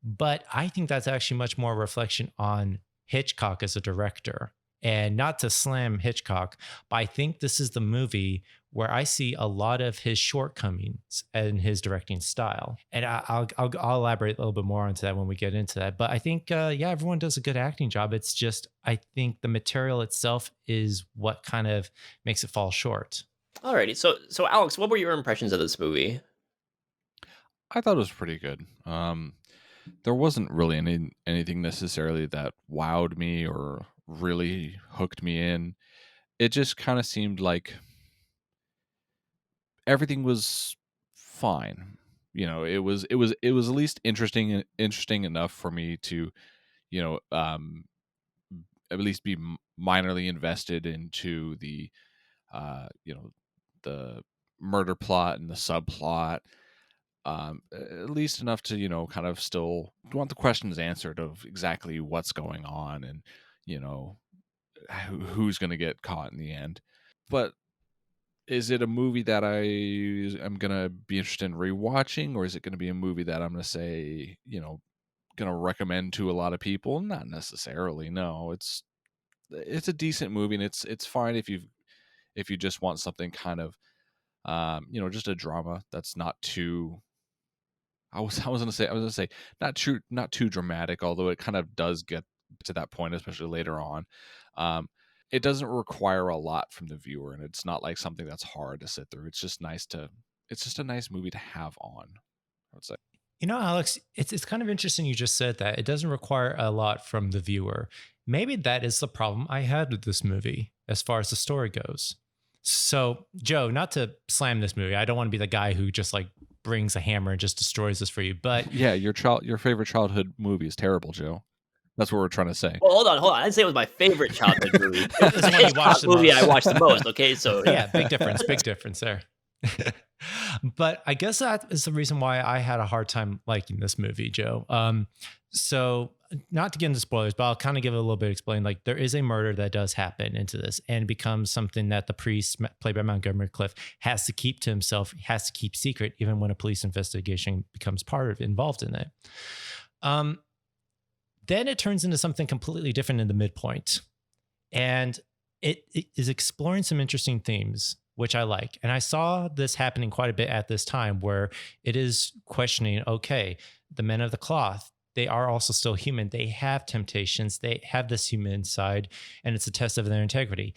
but I think that's actually much more a reflection on Hitchcock as a director. And not to slam Hitchcock, but I think this is the movie where I see a lot of his shortcomings in his directing style. And I'll elaborate a little bit more into that when we get into that. But I think, everyone does a good acting job. It's just, I think the material itself is what kind of makes it fall short. Alrighty, so Alex, what were your impressions of this movie? I thought it was pretty good. There wasn't really anything necessarily that wowed me or really hooked me in. It just kind of seemed like everything was fine. You know, it was at least interesting enough for me to, you know, at least be minorly invested into the, the murder plot and the subplot. At least enough to, you know, kind of still want the questions answered of exactly what's going on and, you know, who's going to get caught in the end. But is it a movie that I'm going to be interested in rewatching, or is it going to be a movie that I'm going to say, you know, going to recommend to a lot of people? Not necessarily. No, it's a decent movie, and it's fine if you just want something kind of, you know, just a drama that's not too. I was gonna say not too dramatic, although it kind of does get to that point, especially later on. It doesn't require a lot from the viewer, and it's not like something that's hard to sit through. It's just a nice movie to have on, I would say. You know, Alex, it's kind of interesting you just said that. It doesn't require a lot from the viewer. Maybe that is the problem I had with this movie as far as the story goes. So, Joe, not to slam this movie, I don't want to be the guy who just like brings a hammer and just destroys this for you, but yeah, your favorite childhood movie is terrible, Joe. That's what we're trying to say. Well, hold on. I didn't say it was my favorite childhood movie. It was the one you watched the movie most. I watched the most. Okay, so yeah, big difference there. But I guess that is the reason why I had a hard time liking this movie, Joe. So not to get into spoilers, but I'll kind of give it a little bit explain. Like, there is a murder that does happen into this and becomes something that the priest, played by Montgomery Cliff, has to keep to himself, has to keep secret, even when a police investigation becomes involved in it. Then it turns into something completely different in the midpoint. And it is exploring some interesting themes, which I like. And I saw this happening quite a bit at this time, where it is questioning, okay, the men of the cloth, they are also still human. They have temptations. They have this human side, and it's a test of their integrity.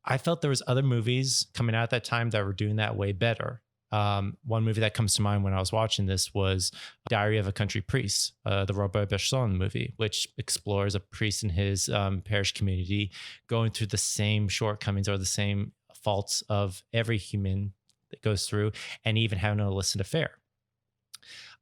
I felt there was other movies coming out at that time that were doing that way better. One movie that comes to mind when I was watching this was Diary of a Country Priest, the Robert Bresson movie, which explores a priest in his parish community going through the same shortcomings or the same faults of every human that goes through, and even having an illicit affair.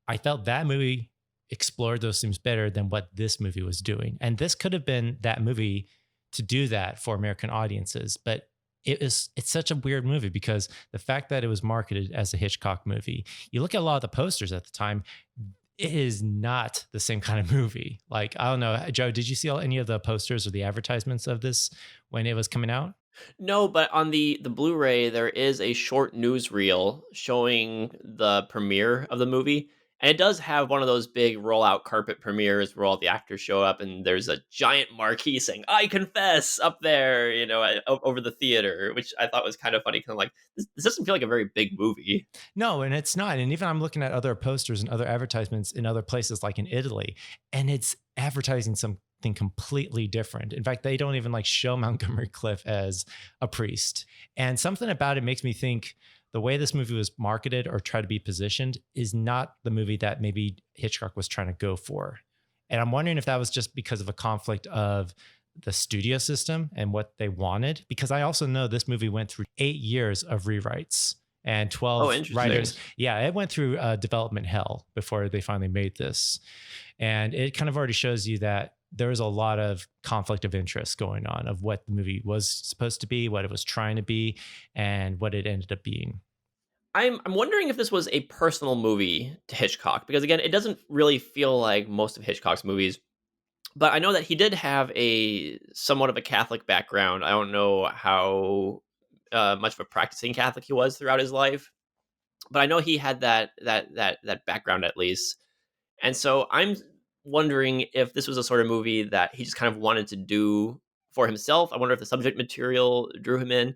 I felt that movie explored those themes better than what this movie was doing. And this could have been that movie to do that for American audiences, but it's such a weird movie because the fact that it was marketed as a Hitchcock movie, you look at a lot of the posters at the time, it is not the same kind of movie. Like, I don't know, Joe, did you see any of the posters or the advertisements of this when it was coming out? No, but on the Blu-ray, there is a short newsreel showing the premiere of the movie, and it does have one of those big rollout carpet premieres where all the actors show up, and there's a giant marquee saying "I confess" up there, over the theater, which I thought was kind of funny. Kind of like this doesn't feel like a very big movie. No, and it's not. And even I'm looking at other posters and other advertisements in other places like in Italy, and it's advertising something completely different. In fact, they don't even like show Montgomery Cliff as a priest. And something about it makes me think the way this movie was marketed or tried to be positioned is not the movie that maybe Hitchcock was trying to go for. And I'm wondering if that was just because of a conflict of the studio system and what they wanted, because I also know this movie went through 8 years of rewrites and 12 Interesting. writers. Yeah, it went through development hell before they finally made this. And it kind of already shows you that there was a lot of conflict of interest going on of what the movie was supposed to be, what it was trying to be, and what it ended up being. I'm wondering if this was a personal movie to Hitchcock, because again, it doesn't really feel like most of Hitchcock's movies. But I know that he did have a somewhat of a Catholic background. I don't know how much of a practicing Catholic he was throughout his life, but I know he had that background at least. And so I'm wondering if this was a sort of movie that he just kind of wanted to do for himself. I wonder if the subject material drew him in,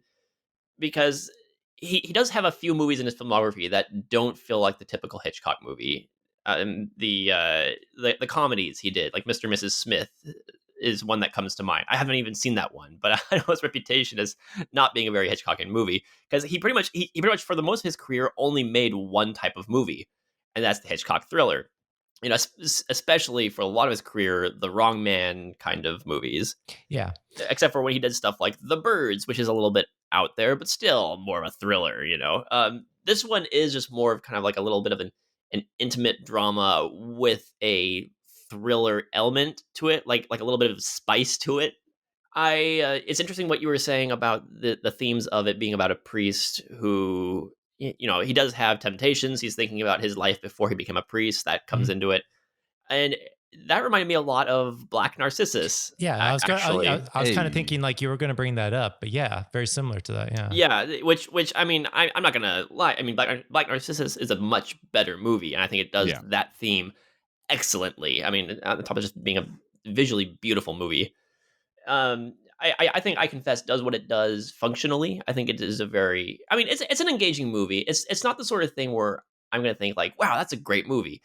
because he does have a few movies in his filmography that don't feel like the typical Hitchcock movie. The comedies he did, like Mr. and Mrs. Smith, is one that comes to mind. I haven't even seen that one, but I know his reputation as not being a very Hitchcockian movie, because he pretty much for the most of his career only made one type of movie, and that's the Hitchcock thriller. Especially for a lot of his career, the wrong man kind of movies. Yeah. Except for when he did stuff like The Birds, which is a little bit out there, but still more of a thriller, This one is just more of kind of like a little bit of an intimate drama with a thriller element to it, like a little bit of spice to it. It's interesting what you were saying about the themes of it being about a priest who, he does have temptations. He's thinking about his life before he became a priest. That comes into it. And that reminded me a lot of Black Narcissus. Yeah, I was kind of thinking like you were going to bring that up, but yeah, very similar to that. Yeah. Yeah, which I mean, I'm not going to lie. I mean, Black Narcissus is a much better movie, and I think it does that theme excellently. I mean, on top of just being a visually beautiful movie. I think I Confess does what it does functionally. I think it is it's an engaging movie. It's not the sort of thing where I'm going to think like, wow, that's a great movie.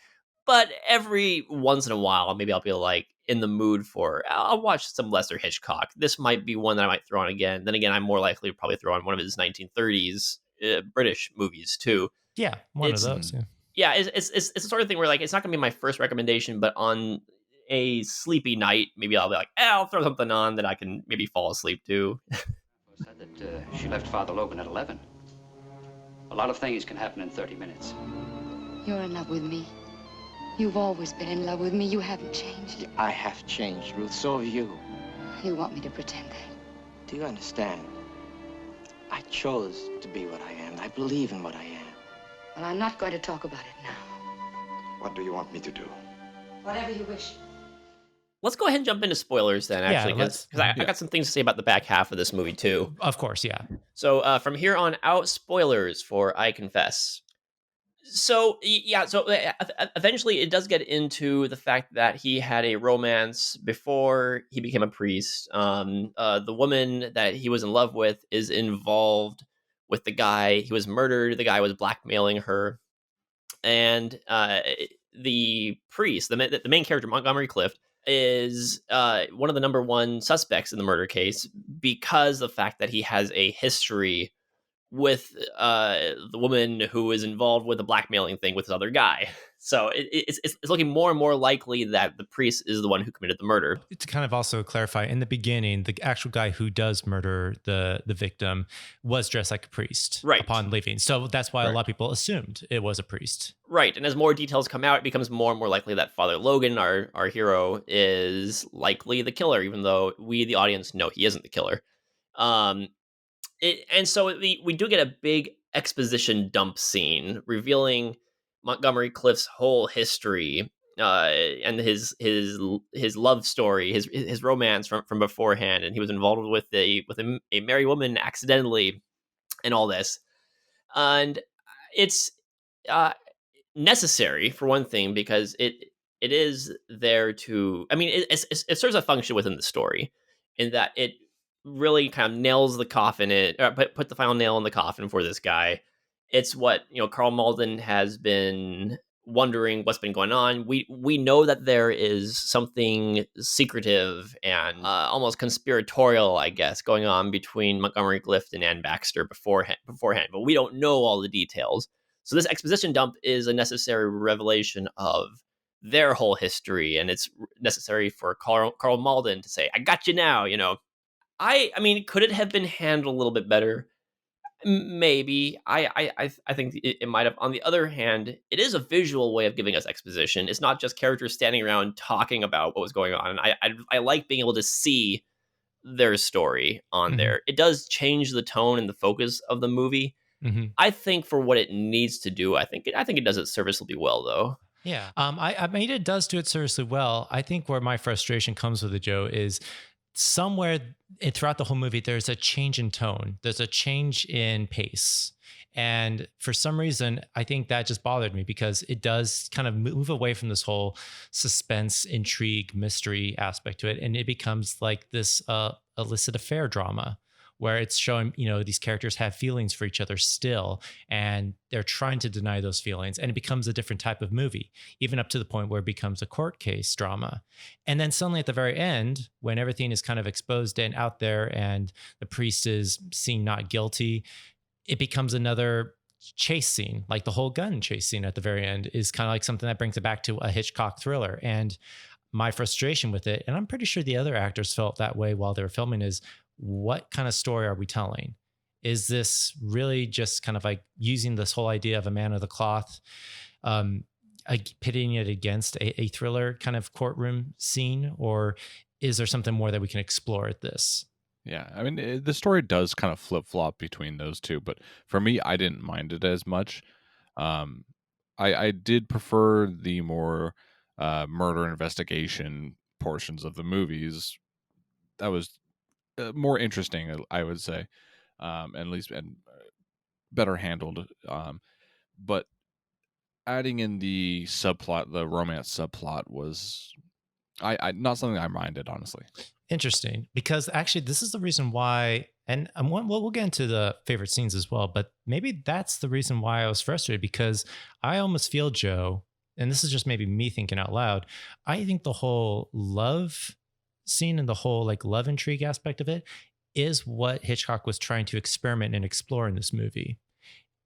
But every once in a while, maybe I'll be like in the mood for, I'll watch some lesser Hitchcock. This might be one that I might throw on again. Then again, I'm more likely to probably throw on one of his 1930s British movies too. Yeah, one of those. Yeah, it's the sort of thing where like it's not going to be my first recommendation, but on a sleepy night, maybe I'll be like, I'll throw something on that I can maybe fall asleep to. Said that she left Father Logan at 11. A lot of things can happen in 30 minutes. You're in love with me. You've always been in love with me. You haven't changed. I have changed, Ruth. So have you. You want me to pretend that? Do you understand? I chose to be what I am. I believe in what I am. Well, I'm not going to talk about it now. What do you want me to do? Whatever you wish. Let's go ahead and jump into spoilers then, actually, because I got some things to say about the back half of this movie, too. Of course, yeah. So from here on out, spoilers for I Confess. So, eventually it does get into the fact that he had a romance before he became a priest. The woman that he was in love with is involved with the guy. He was murdered. The guy was blackmailing her. And the priest, the main character, Montgomery Cliff, is one of the number one suspects in the murder case because of the fact that he has a history with the woman who is involved with the blackmailing thing with this other guy. So it's looking more and more likely that the priest is the one who committed the murder. To kind of also clarify, in the beginning, the actual guy who does murder the victim was dressed like a priest upon leaving. So that's why a lot of people assumed it was a priest. Right. And as more details come out, it becomes more and more likely that Father Logan, our hero, is likely the killer, even though we, the audience, know he isn't the killer. We do get a big exposition dump scene revealing Montgomery Cliff's whole history, and his love story, his romance from beforehand, and he was involved with a married woman accidentally, and all this, and it's uh, necessary for one thing because it is there to. I mean, it serves a function within the story, in that it really kind of nails the coffin. Put the final nail in the coffin for this guy. It's what Karl Malden has been wondering what's been going on. We know that there is something secretive and almost conspiratorial, I guess, going on between Montgomery Clift and Ann Baxter beforehand, but we don't know all the details. So this exposition dump is a necessary revelation of their whole history, and it's necessary for Karl Malden to say, "I got you now." I mean, could it have been handled a little bit better? Maybe. I think it might have. On the other hand, it is a visual way of giving us exposition. It's not just characters standing around talking about what was going on. And I like being able to see their story on there. It does change the tone and the focus of the movie. I think for what it needs to do, I think it does it serviceably well, though. Yeah, I mean, it does do it seriously well. I think where my frustration comes with it, Joe, is somewhere throughout the whole movie, there's a change in tone. There's a change in pace. And for some reason, I think that just bothered me because it does kind of move away from this whole suspense, intrigue, mystery aspect to it. And it becomes like this illicit affair drama where it's showing, these characters have feelings for each other still, and they're trying to deny those feelings. And it becomes a different type of movie, even up to the point where it becomes a court case drama. And then suddenly at the very end, when everything is kind of exposed and out there and the priest is seen not guilty, it becomes another chase scene. Like the whole gun chase scene at the very end is kind of like something that brings it back to a Hitchcock thriller. And my frustration with it, and I'm pretty sure the other actors felt that way while they were filming, is what kind of story are we telling? Is this really just kind of like using this whole idea of a man of the cloth, pitting it against a thriller kind of courtroom scene? Or is there something more that we can explore at this? Yeah, I mean, the story does kind of flip-flop between those two, but for me, I didn't mind it as much. I did prefer the more murder investigation portions of the movies. That was more interesting, I would say, at least, and better handled. But adding in the subplot, the romance subplot, was I not something I minded, honestly. Interesting, because actually this is the reason why, and we'll get into the favorite scenes as well, but maybe that's the reason why I was frustrated, because I almost feel, Joe, and this is just maybe me thinking out loud, I think the whole love scene and the whole like love intrigue aspect of it is what Hitchcock was trying to experiment and explore in this movie.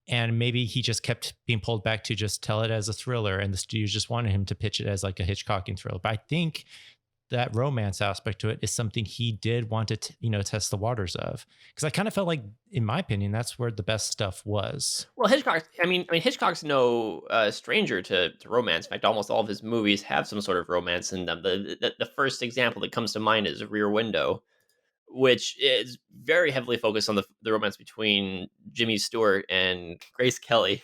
And maybe he just kept being pulled back to just tell it as a thriller, and the studios just wanted him to pitch it as like a Hitchcockian thriller. But I think that romance aspect to it is something he did want to, test the waters of. Because I kind of felt like, in my opinion, that's where the best stuff was. Well, Hitchcock's no stranger to romance. In fact, almost all of his movies have some sort of romance in them. The first example that comes to mind is Rear Window, which is very heavily focused on the romance between Jimmy Stewart and Grace Kelly.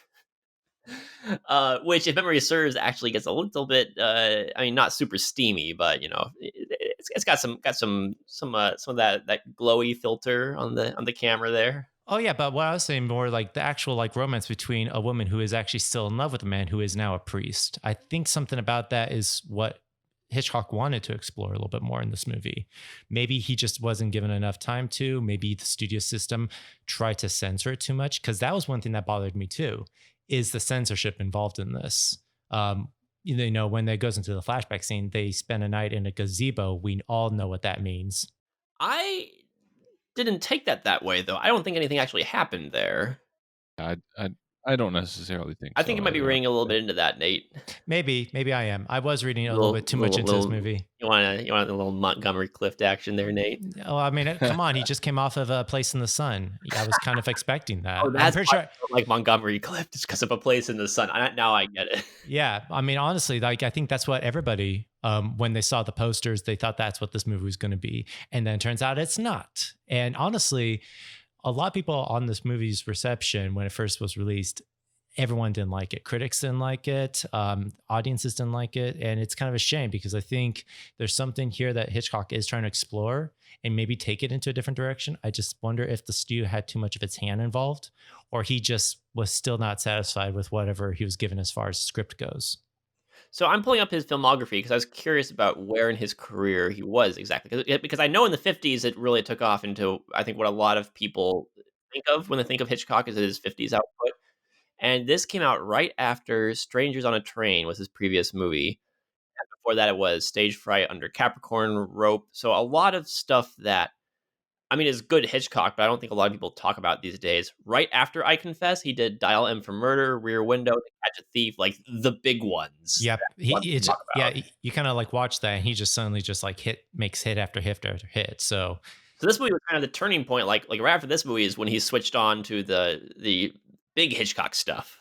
Which, if memory serves, actually gets a little bit. Not super steamy, but it's got some of that glowy filter on the camera there. Oh yeah, but what I was saying more like the actual like romance between a woman who is actually still in love with a man who is now a priest. I think something about that is what Hitchcock wanted to explore a little bit more in this movie. Maybe he just wasn't given enough time to. Maybe the studio system tried to censor it too much, because that was one thing that bothered me too. Is the censorship involved in this? When it goes into the flashback scene, they spend a night in a gazebo. We all know what that means. I didn't take that way, though. I don't think anything actually happened there. I don't necessarily think. I think it might be ringing a little bit into that, Nate. Maybe I am. I was reading a little bit too much into this movie. You want a little Montgomery Clift action there, Nate? Oh, I mean, come on. He just came off of A Place in the Sun. I was kind of expecting that. Oh, that's pretty sure. Like Montgomery Clift, just because of A Place in the Sun. Now I get it. Yeah, I mean, honestly, like I think that's what everybody, when they saw the posters, they thought that's what this movie was going to be, and then it turns out it's not. And honestly, a lot of people on this movie's reception when it first was released, everyone didn't like it. Critics didn't like it. Audiences didn't like it. And it's kind of a shame because I think there's something here that Hitchcock is trying to explore and maybe take it into a different direction. I just wonder if the studio had too much of its hand involved, or he just was still not satisfied with whatever he was given as far as the script goes. So I'm pulling up his filmography because I was curious about where in his career he was exactly. Because I know in the 50s it really took off into, I think, what a lot of people think of when they think of Hitchcock as his 50s output. And this came out right after Strangers on a Train was his previous movie. And before that, it was Stage Fright, Under Capricorn, Rope. So a lot of stuff that, I mean, is good Hitchcock, but I don't think a lot of people talk about these days. Right after I Confess, he did Dial M for Murder, Rear Window, To Catch a Thief, like the big ones. Yep. that a lot of people talk about. You kind of like watch that and he just suddenly just like makes hit after hit after hit. So this movie was kind of the turning point. Like right after this movie is when he switched on to the big Hitchcock stuff.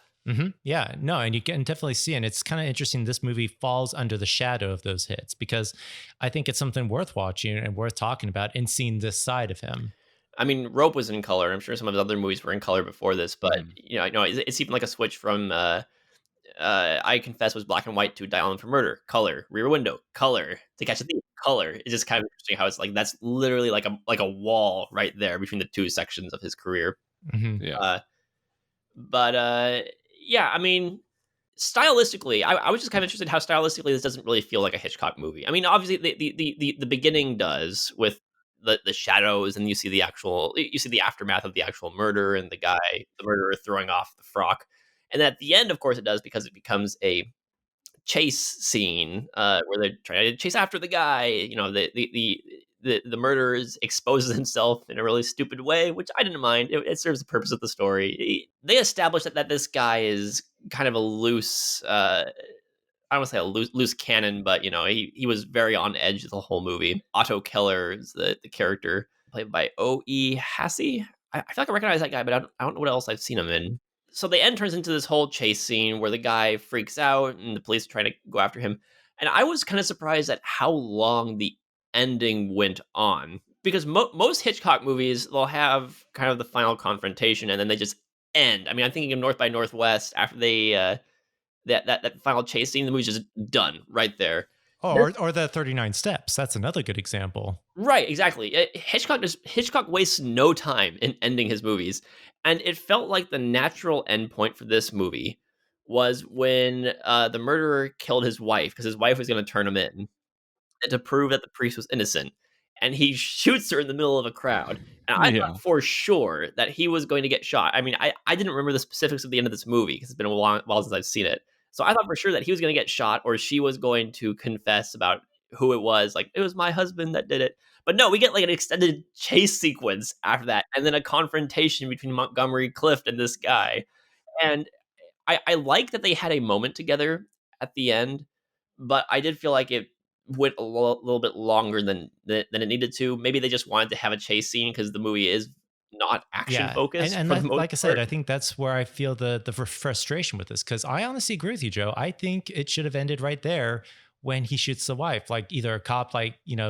yeah, no, and you can definitely see, and it's kind of interesting. This movie falls under the shadow of those hits because I think it's something worth watching and worth talking about and seeing this side of him. I mean, Rope was in color. I'm sure some of his other movies were in color before this, but it's even like a switch from I Confess was black and white to Dial M for Murder, color, Rear Window, color, To Catch a Thief, color. It's just kind of interesting how it's like that's literally like a wall right there between the two sections of his career. Yeah. Yeah, I mean, stylistically, I was just kind of interested how stylistically this doesn't really feel like a Hitchcock movie. I mean, obviously the beginning does with the shadows, and you see the aftermath of the actual murder and the murderer throwing off the frock, and at the end, of course, it does because it becomes a chase scene where they're trying to chase after the guy. You know, the murderer exposes himself in a really stupid way, which I didn't mind. It serves the purpose of the story. They established that this guy is kind of a loose, I don't want to say a loose cannon, but he was very on edge the whole movie. Otto Keller is the character played by O.E. Hassey. I feel like I recognize that guy, but I don't know what else I've seen him in. So the end turns into this whole chase scene where the guy freaks out and the police are trying to go after him. And I was kind of surprised at how long the ending went on, because most Hitchcock movies, they'll have kind of the final confrontation and then they just end. I mean, I'm thinking of North by Northwest. After they that final chase scene, the movie's just done right there. Or the 39 Steps. That's another good example. Right, exactly. Hitchcock wastes no time in ending his movies, and it felt like the natural end point for this movie was when the murderer killed his wife because his wife was going to turn him in, and to prove that the priest was innocent. And he shoots her in the middle of a crowd. And I thought for sure that he was going to get shot. I mean, I didn't remember the specifics of the end of this movie because it's been a while since I've seen it. So I thought for sure that he was going to get shot or she was going to confess about who it was. Like, it was my husband that did it. But no, we get like an extended chase sequence after that. And then a confrontation between Montgomery Cliff and this guy. And I like that they had a moment together at the end, but I did feel like it went a little bit longer than it needed to. Maybe they just wanted to have a chase scene because the movie is not action focused. And like I said, I think that's where I feel the frustration with this, because I honestly agree with you, Joe. I think it should have ended right there when he shoots the wife, like either a cop,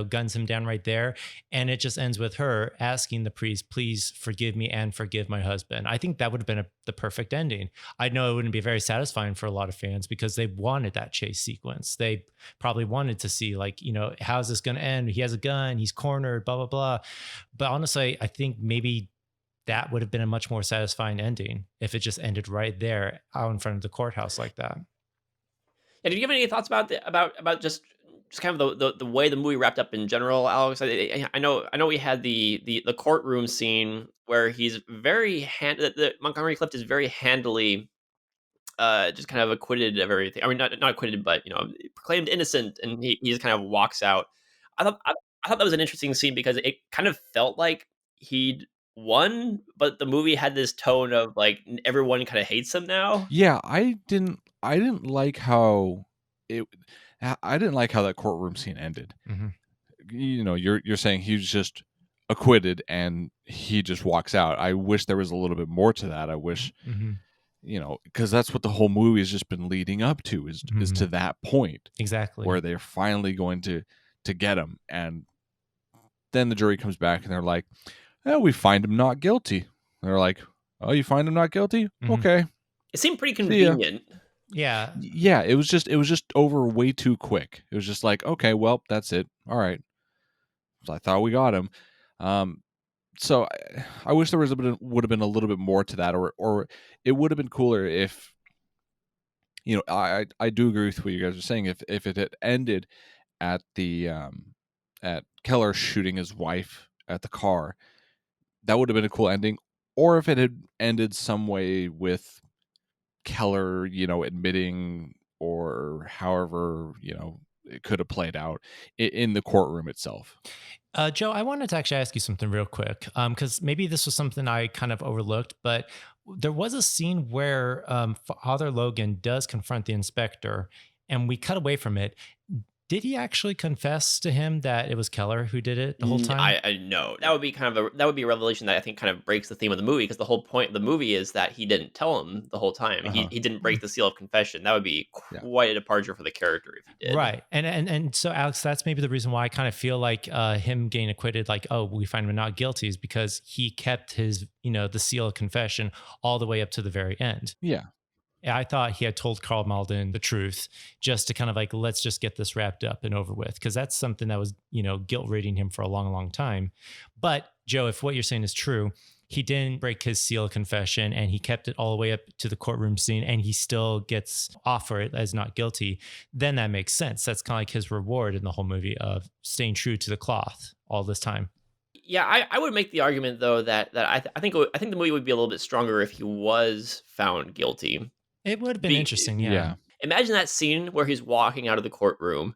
guns him down right there. And it just ends with her asking the priest, please forgive me and forgive my husband. I think that would have been the perfect ending. I know it wouldn't be very satisfying for a lot of fans because they wanted that chase sequence. They probably wanted to see how's this going to end? He has a gun, he's cornered, blah, blah, blah. But honestly, I think maybe that would have been a much more satisfying ending if it just ended right there out in front of the courthouse like that. Yeah, did you have any thoughts about just kind of the way the movie wrapped up in general, Alex? I know we had the courtroom scene where he's very Montgomery Clift is very handily just kind of acquitted of everything. I mean, not acquitted, but proclaimed innocent, and he just kind of walks out. I thought that was an interesting scene because it kind of felt like he'd won, but the movie had this tone of like everyone kind of hates him now. Yeah, I didn't like how that courtroom scene ended. Mm-hmm. You're saying he was just acquitted and he just walks out. I wish there was a little bit more to that. I wish, because that's what the whole movie has just been leading up to is to that point. Exactly. Where they're finally going to get him. And then the jury comes back and they're like, we find him not guilty. They're like, oh, you find him not guilty? Mhm. Okay. It seemed pretty See ya. convenient. Yeah. Yeah, it was just over way too quick. It was just like, okay, well, that's it. All right. So I thought we got him. So I wish there would have been a little bit more to that, or it would have been cooler if, I do agree with what you guys are saying. If it had ended at the at Keller shooting his wife at the car, that would have been a cool ending. Or if it had ended some way with Keller, admitting, or however, it could have played out in the courtroom itself. Joe, I wanted to actually ask you something real quick, because maybe this was something I kind of overlooked, but there was a scene where Father Logan does confront the inspector, and we cut away from it. Did he actually confess to him that it was Keller who did it the whole time? I know that would be that would be a revelation that I think kind of breaks the theme of the movie, because the whole point of the movie is that he didn't tell him the whole time. Uh-huh. He didn't break the seal of confession. That would be quite a departure for the character if he did. Right. And so, Alex, that's maybe the reason why I kind of feel like him getting acquitted, like, oh, we find him not guilty, is because he kept his, the seal of confession all the way up to the very end. Yeah. I thought he had told Karl Malden the truth, just to kind of like, let's just get this wrapped up and over with. Cause that's something that was, guilt rating him for a long, long time. But Joe, if what you're saying is true, he didn't break his seal of confession and he kept it all the way up to the courtroom scene, and he still gets off for it as not guilty, then that makes sense. That's kind of like his reward in the whole movie of staying true to the cloth all this time. Yeah, I would make the argument though that I think the movie would be a little bit stronger if he was found guilty. It would have been interesting. Yeah. Imagine that scene where he's walking out of the courtroom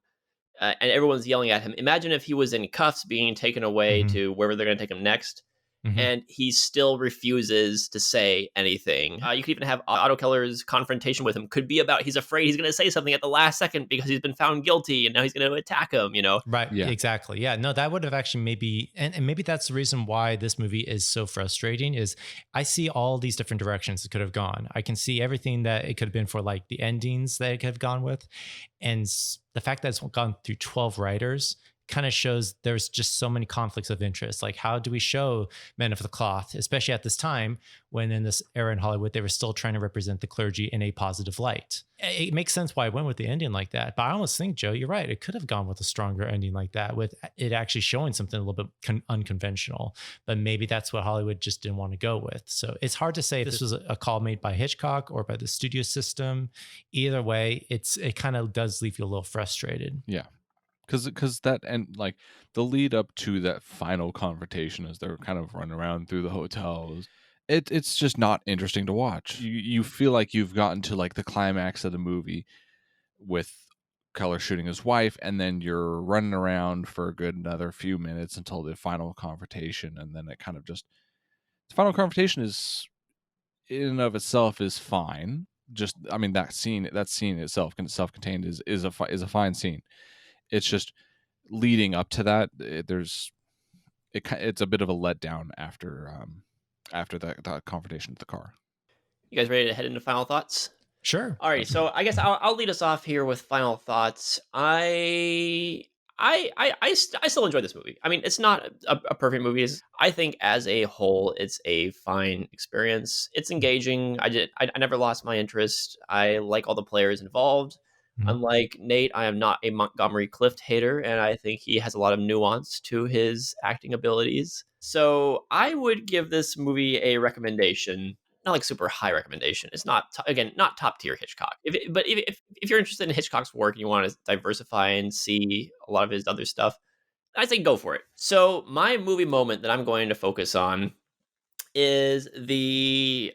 and everyone's yelling at him. Imagine if he was in cuffs being taken away to wherever they're going to take him next. And he still refuses to say anything. You could even have Otto Keller's confrontation with him could be about he's afraid he's going to say something at the last second because he's been found guilty and now he's going to attack him, Right. Yeah. Exactly. Yeah. No, that would have actually maybe, and maybe that's the reason why this movie is so frustrating, is I see all these different directions it could have gone. I can see everything that it could have been for, like the endings that it could have gone with. And the fact that it's gone through 12 writers kind of shows there's just so many conflicts of interest. Like, how do we show Men of the Cloth, especially at this time when in this era in Hollywood, they were still trying to represent the clergy in a positive light? It makes sense why I went with the ending like that. But I almost think, Joe, you're right. It could have gone with a stronger ending like that, with it actually showing something a little bit unconventional. But maybe that's what Hollywood just didn't want to go with. So it's hard to say if this was a call made by Hitchcock or by the studio system. Either way, it kind of does leave you a little frustrated. Yeah. Because that, and like the lead up to that final confrontation as they're kind of running around through the hotels, it's just not interesting to watch. You feel like you've gotten to like the climax of the movie with Keller shooting his wife, and then you're running around for a good another few minutes until the final confrontation, and then it kind of just, the final confrontation is in and of itself is fine. Just, I mean, that scene itself, self-contained, is a fine scene. It's just leading up to that, it's a bit of a letdown after that confrontation with the car. You guys ready to head into final thoughts? Sure. All right, so I guess I'll lead us off here with final thoughts. I still enjoy this movie. I mean, it's not a perfect movie. I think as a whole, it's a fine experience. It's engaging. I never lost my interest. I like all the players involved. Unlike Nate, I am not a Montgomery Cliff hater, and I think he has a lot of nuance to his acting abilities. So I would give this movie a recommendation. Not like super high recommendation. It's not, again, not top tier Hitchcock. But if you're interested in Hitchcock's work and you want to diversify and see a lot of his other stuff, I say go for it. So my movie moment that I'm going to focus on is the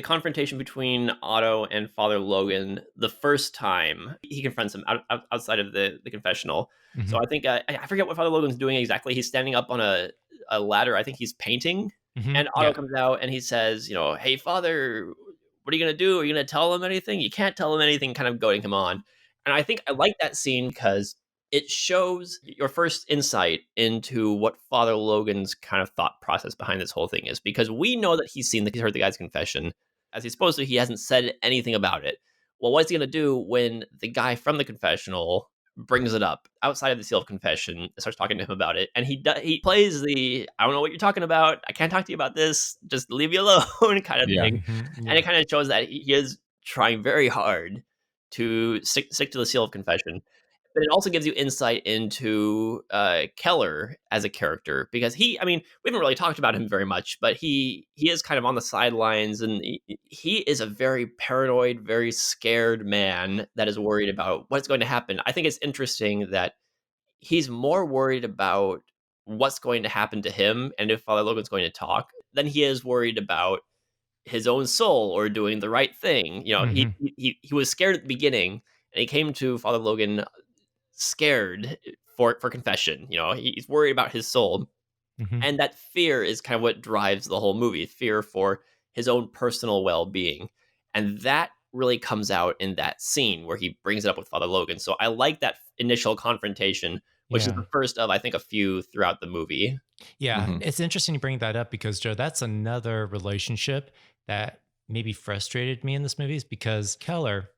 confrontation between Otto and Father Logan the first time he confronts him outside of the confessional. So I think I forget what Father Logan's doing exactly. He's standing up on a ladder. I think he's painting. And Otto comes out and he says, hey, Father, what are you going to do? Are you going to tell him anything? You can't tell him anything, kind of goading him on. And I think I like that scene because it shows your first insight into what Father Logan's kind of thought process behind this whole thing is, because we know that he's heard the guy's confession. As he's supposed to, he hasn't said anything about it. Well, what's he going to do when the guy from the confessional brings it up outside of the seal of confession, starts talking to him about it, and he plays the I don't know what you're talking about. I can't talk to you about this. Just leave me alone, kind of Yeah. thing. And it kind of shows that he is trying very hard to stick to the seal of confession. But it also gives you insight into Keller as a character because I mean, we haven't really talked about him very much, but he is kind of on the sidelines, and he is a very paranoid, very scared man that is worried about what's going to happen. I think it's interesting that he's more worried about what's going to happen to him and if Father Logan's going to talk than he is worried about his own soul or doing the right thing. You know, he was scared at the beginning, and he came to Father Logan scared for confession. You know, he's worried about his soul, and that fear is kind of what drives the whole movie. Fear for his own personal well-being, and that really comes out in that scene where he brings it up with Father Logan. So I like that initial confrontation, which is the first of I think a few throughout the movie. Yeah, it's interesting you bring that up because, Joe, that's another relationship that maybe frustrated me in this movie is because Keller,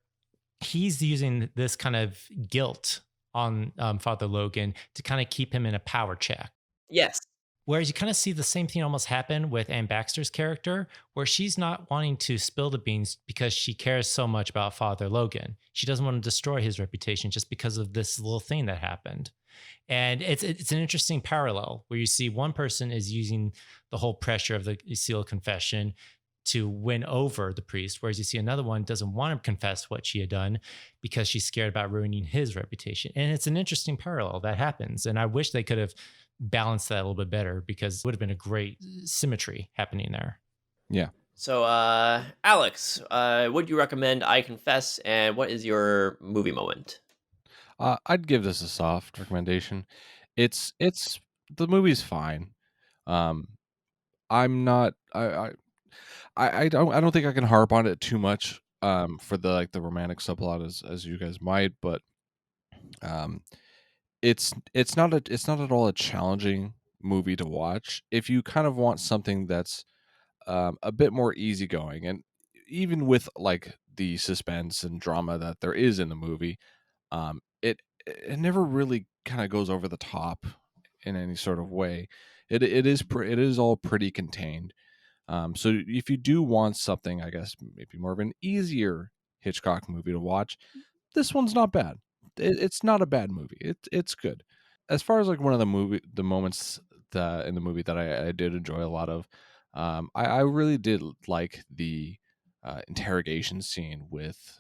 he's using this kind of guilt on Father Logan to kind of keep him in a power check. Yes. Whereas you kind of see the same thing almost happen with Anne Baxter's character, where she's not wanting to spill the beans because she cares so much about Father Logan. She doesn't want to destroy his reputation just because of this little thing that happened. And it's an interesting parallel where you see one person is using the whole pressure of the seal of confession to win over the priest, whereas you see another one doesn't want to confess what she had done because she's scared about ruining his reputation. And it's an interesting parallel that happens. And I wish they could have balanced that a little bit better because it would have been a great symmetry happening there. Yeah. So, Alex, would you recommend I Confess, and what is your movie moment? I'd give this a soft recommendation. It's the movie's fine. I'm not I don't think I can harp on it too much for the romantic subplot as you guys might, but it's not at all a challenging movie to watch if you kind of want something that's a bit more easygoing, and even with like the suspense and drama that there is in the movie, it never really kind of goes over the top in any sort of way. It is all pretty contained. So if you do want something, I guess maybe more of an easier Hitchcock movie to watch, this one's not bad. It's not a bad movie. It's good. As far as like one of the moments that in the movie that I did enjoy a lot of, I really did like the interrogation scene with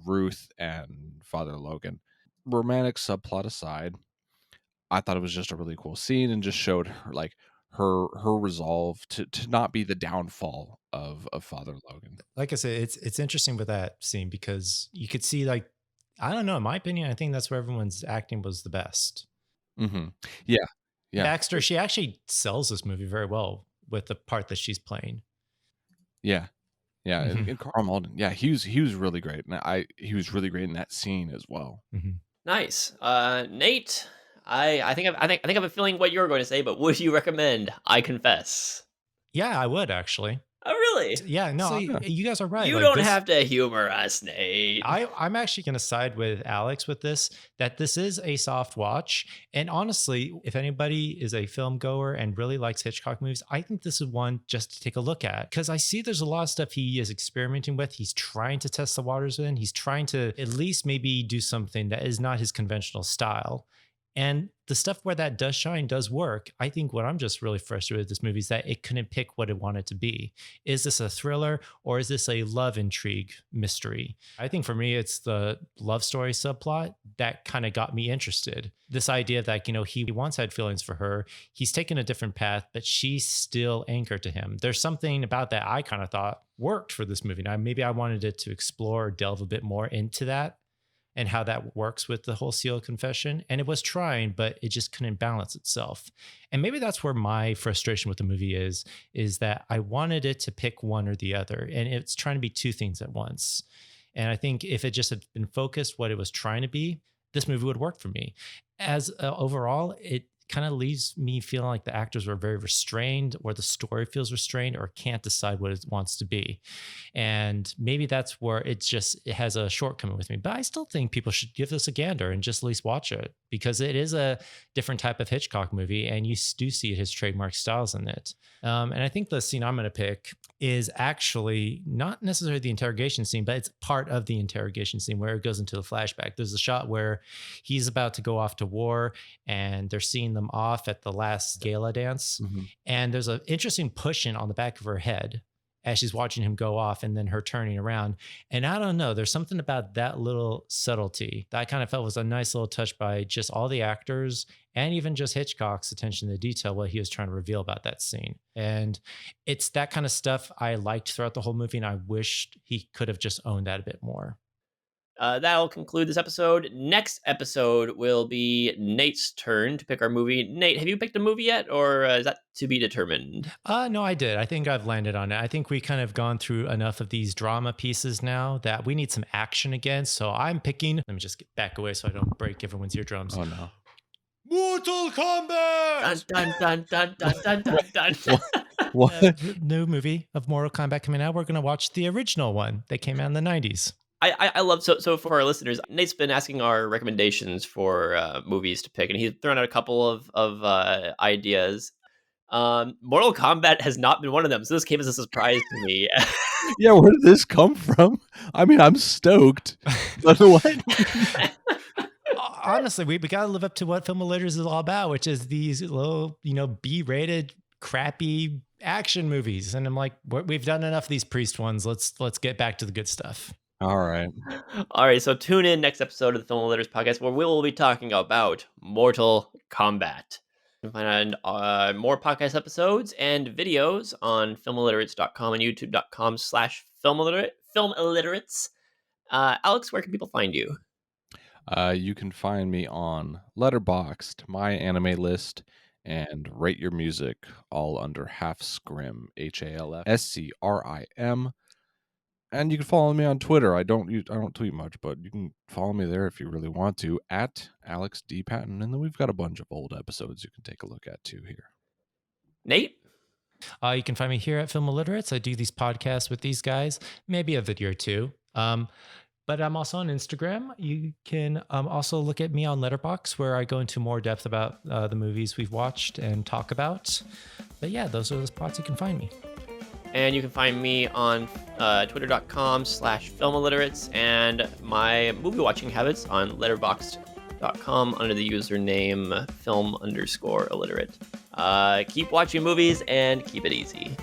Ruth and Father Logan. Romantic subplot aside, I thought it was just a really cool scene and just showed her her resolve to not be the downfall of Father Logan. Like I said, it's interesting with that scene because you could see, like, I don't know, in my opinion, I think that's where everyone's acting was the best. Yeah. Baxter, she actually sells this movie very well with the part that she's playing. Yeah. And Karl Malden, he was really great, and he was really great in that scene as well. Nice, Nate. I think I have a feeling what you're going to say, but would you recommend I Confess? Yeah, I would actually. Oh, really? Yeah, no, you guys are right. You don't have to humor us, Nate. I'm actually going to side with Alex with this, that this is a soft watch. And honestly, if anybody is a film goer and really likes Hitchcock movies, I think this is one just to take a look at. Because I see there's a lot of stuff he is experimenting with. He's trying to test the waters in. He's trying to at least maybe do something that is not his conventional style. And the stuff where that does shine does work. I think what I'm just really frustrated with this movie is that it couldn't pick what it wanted to be. Is this a thriller or is this a love intrigue mystery? I think for me, it's the love story subplot that kind of got me interested. This idea that, he once had feelings for her. He's taken a different path, but she's still anchored to him. There's something about that I kind of thought worked for this movie. Now, maybe I wanted it to explore or delve a bit more into that and how that works with the whole seal confession. And it was trying, but it just couldn't balance itself. And maybe that's where my frustration with the movie is that I wanted it to pick one or the other. And it's trying to be two things at once. And I think if it just had been focused what it was trying to be, this movie would work for me. As overall, it kind of leaves me feeling like the actors were very restrained, or the story feels restrained, or can't decide what it wants to be. And maybe that's where it has a shortcoming with me. But I still think people should give this a gander and just at least watch it, because it is a different type of Hitchcock movie, and you do see his trademark styles in it. And I think the scene I'm going to pick is actually not necessarily the interrogation scene, but it's part of the interrogation scene where it goes into the flashback. There's a shot where he's about to go off to war, and they're seeing them off at the last gala dance. Mhm. And there's an interesting push in on the back of her head as she's watching him go off, and then her turning around. And I don't know, there's something about that little subtlety that I kind of felt was a nice little touch by just all the actors, and even just Hitchcock's attention to detail, what he was trying to reveal about that scene. And it's that kind of stuff I liked throughout the whole movie, and I wished he could have just owned that a bit more. That'll conclude this episode. Next episode will be Nate's turn to pick our movie. Nate, have you picked a movie yet, or is that to be determined? No, I did. I think I've landed on it. I think we kind of gone through enough of these drama pieces now that we need some action again. So I'm picking, let me just get back away so I don't break everyone's eardrums. Oh no. Mortal Kombat! Dun, dun, dun, dun, dun, dun, dun, dun. What? New movie of Mortal Kombat coming out. We're going to watch the original one that came out in the 90s. I love, so for our listeners, Nate's been asking our recommendations for movies to pick, and he's thrown out a couple of ideas. Mortal Kombat has not been one of them, so this came as a surprise to me. Yeah, where did this come from? I mean, I'm stoked. But what? Honestly, we got to live up to what Film Illiterates is all about, which is these little, B-rated, crappy action movies. And I'm like, we've done enough of these priest ones. Let's get back to the good stuff. All right. All right, so tune in next episode of the Film Illiterates podcast, where we will be talking about Mortal Kombat. You can find more podcast episodes and videos on filmilliterates.com and youtube.com/filmilliterates. Alex, where can people find you? You can find me on Letterboxd, My Anime List, and Rate Your Music, all under Half Scrim, HALFSCRIM. And you can follow me on Twitter. I don't tweet much, but you can follow me there if you really want to, at Alex D. Patton. And then we've got a bunch of old episodes you can take a look at too here. Nate? You can find me here at Film Illiterates. I do these podcasts with these guys, maybe a video or two. But I'm also on Instagram. You can also look at me on Letterboxd, where I go into more depth about the movies we've watched and talk about. But yeah, those are the spots you can find me. And you can find me on twitter.com/filmilliterates and my movie watching habits on letterboxd.com under the username film_illiterate. Keep watching movies and keep it easy.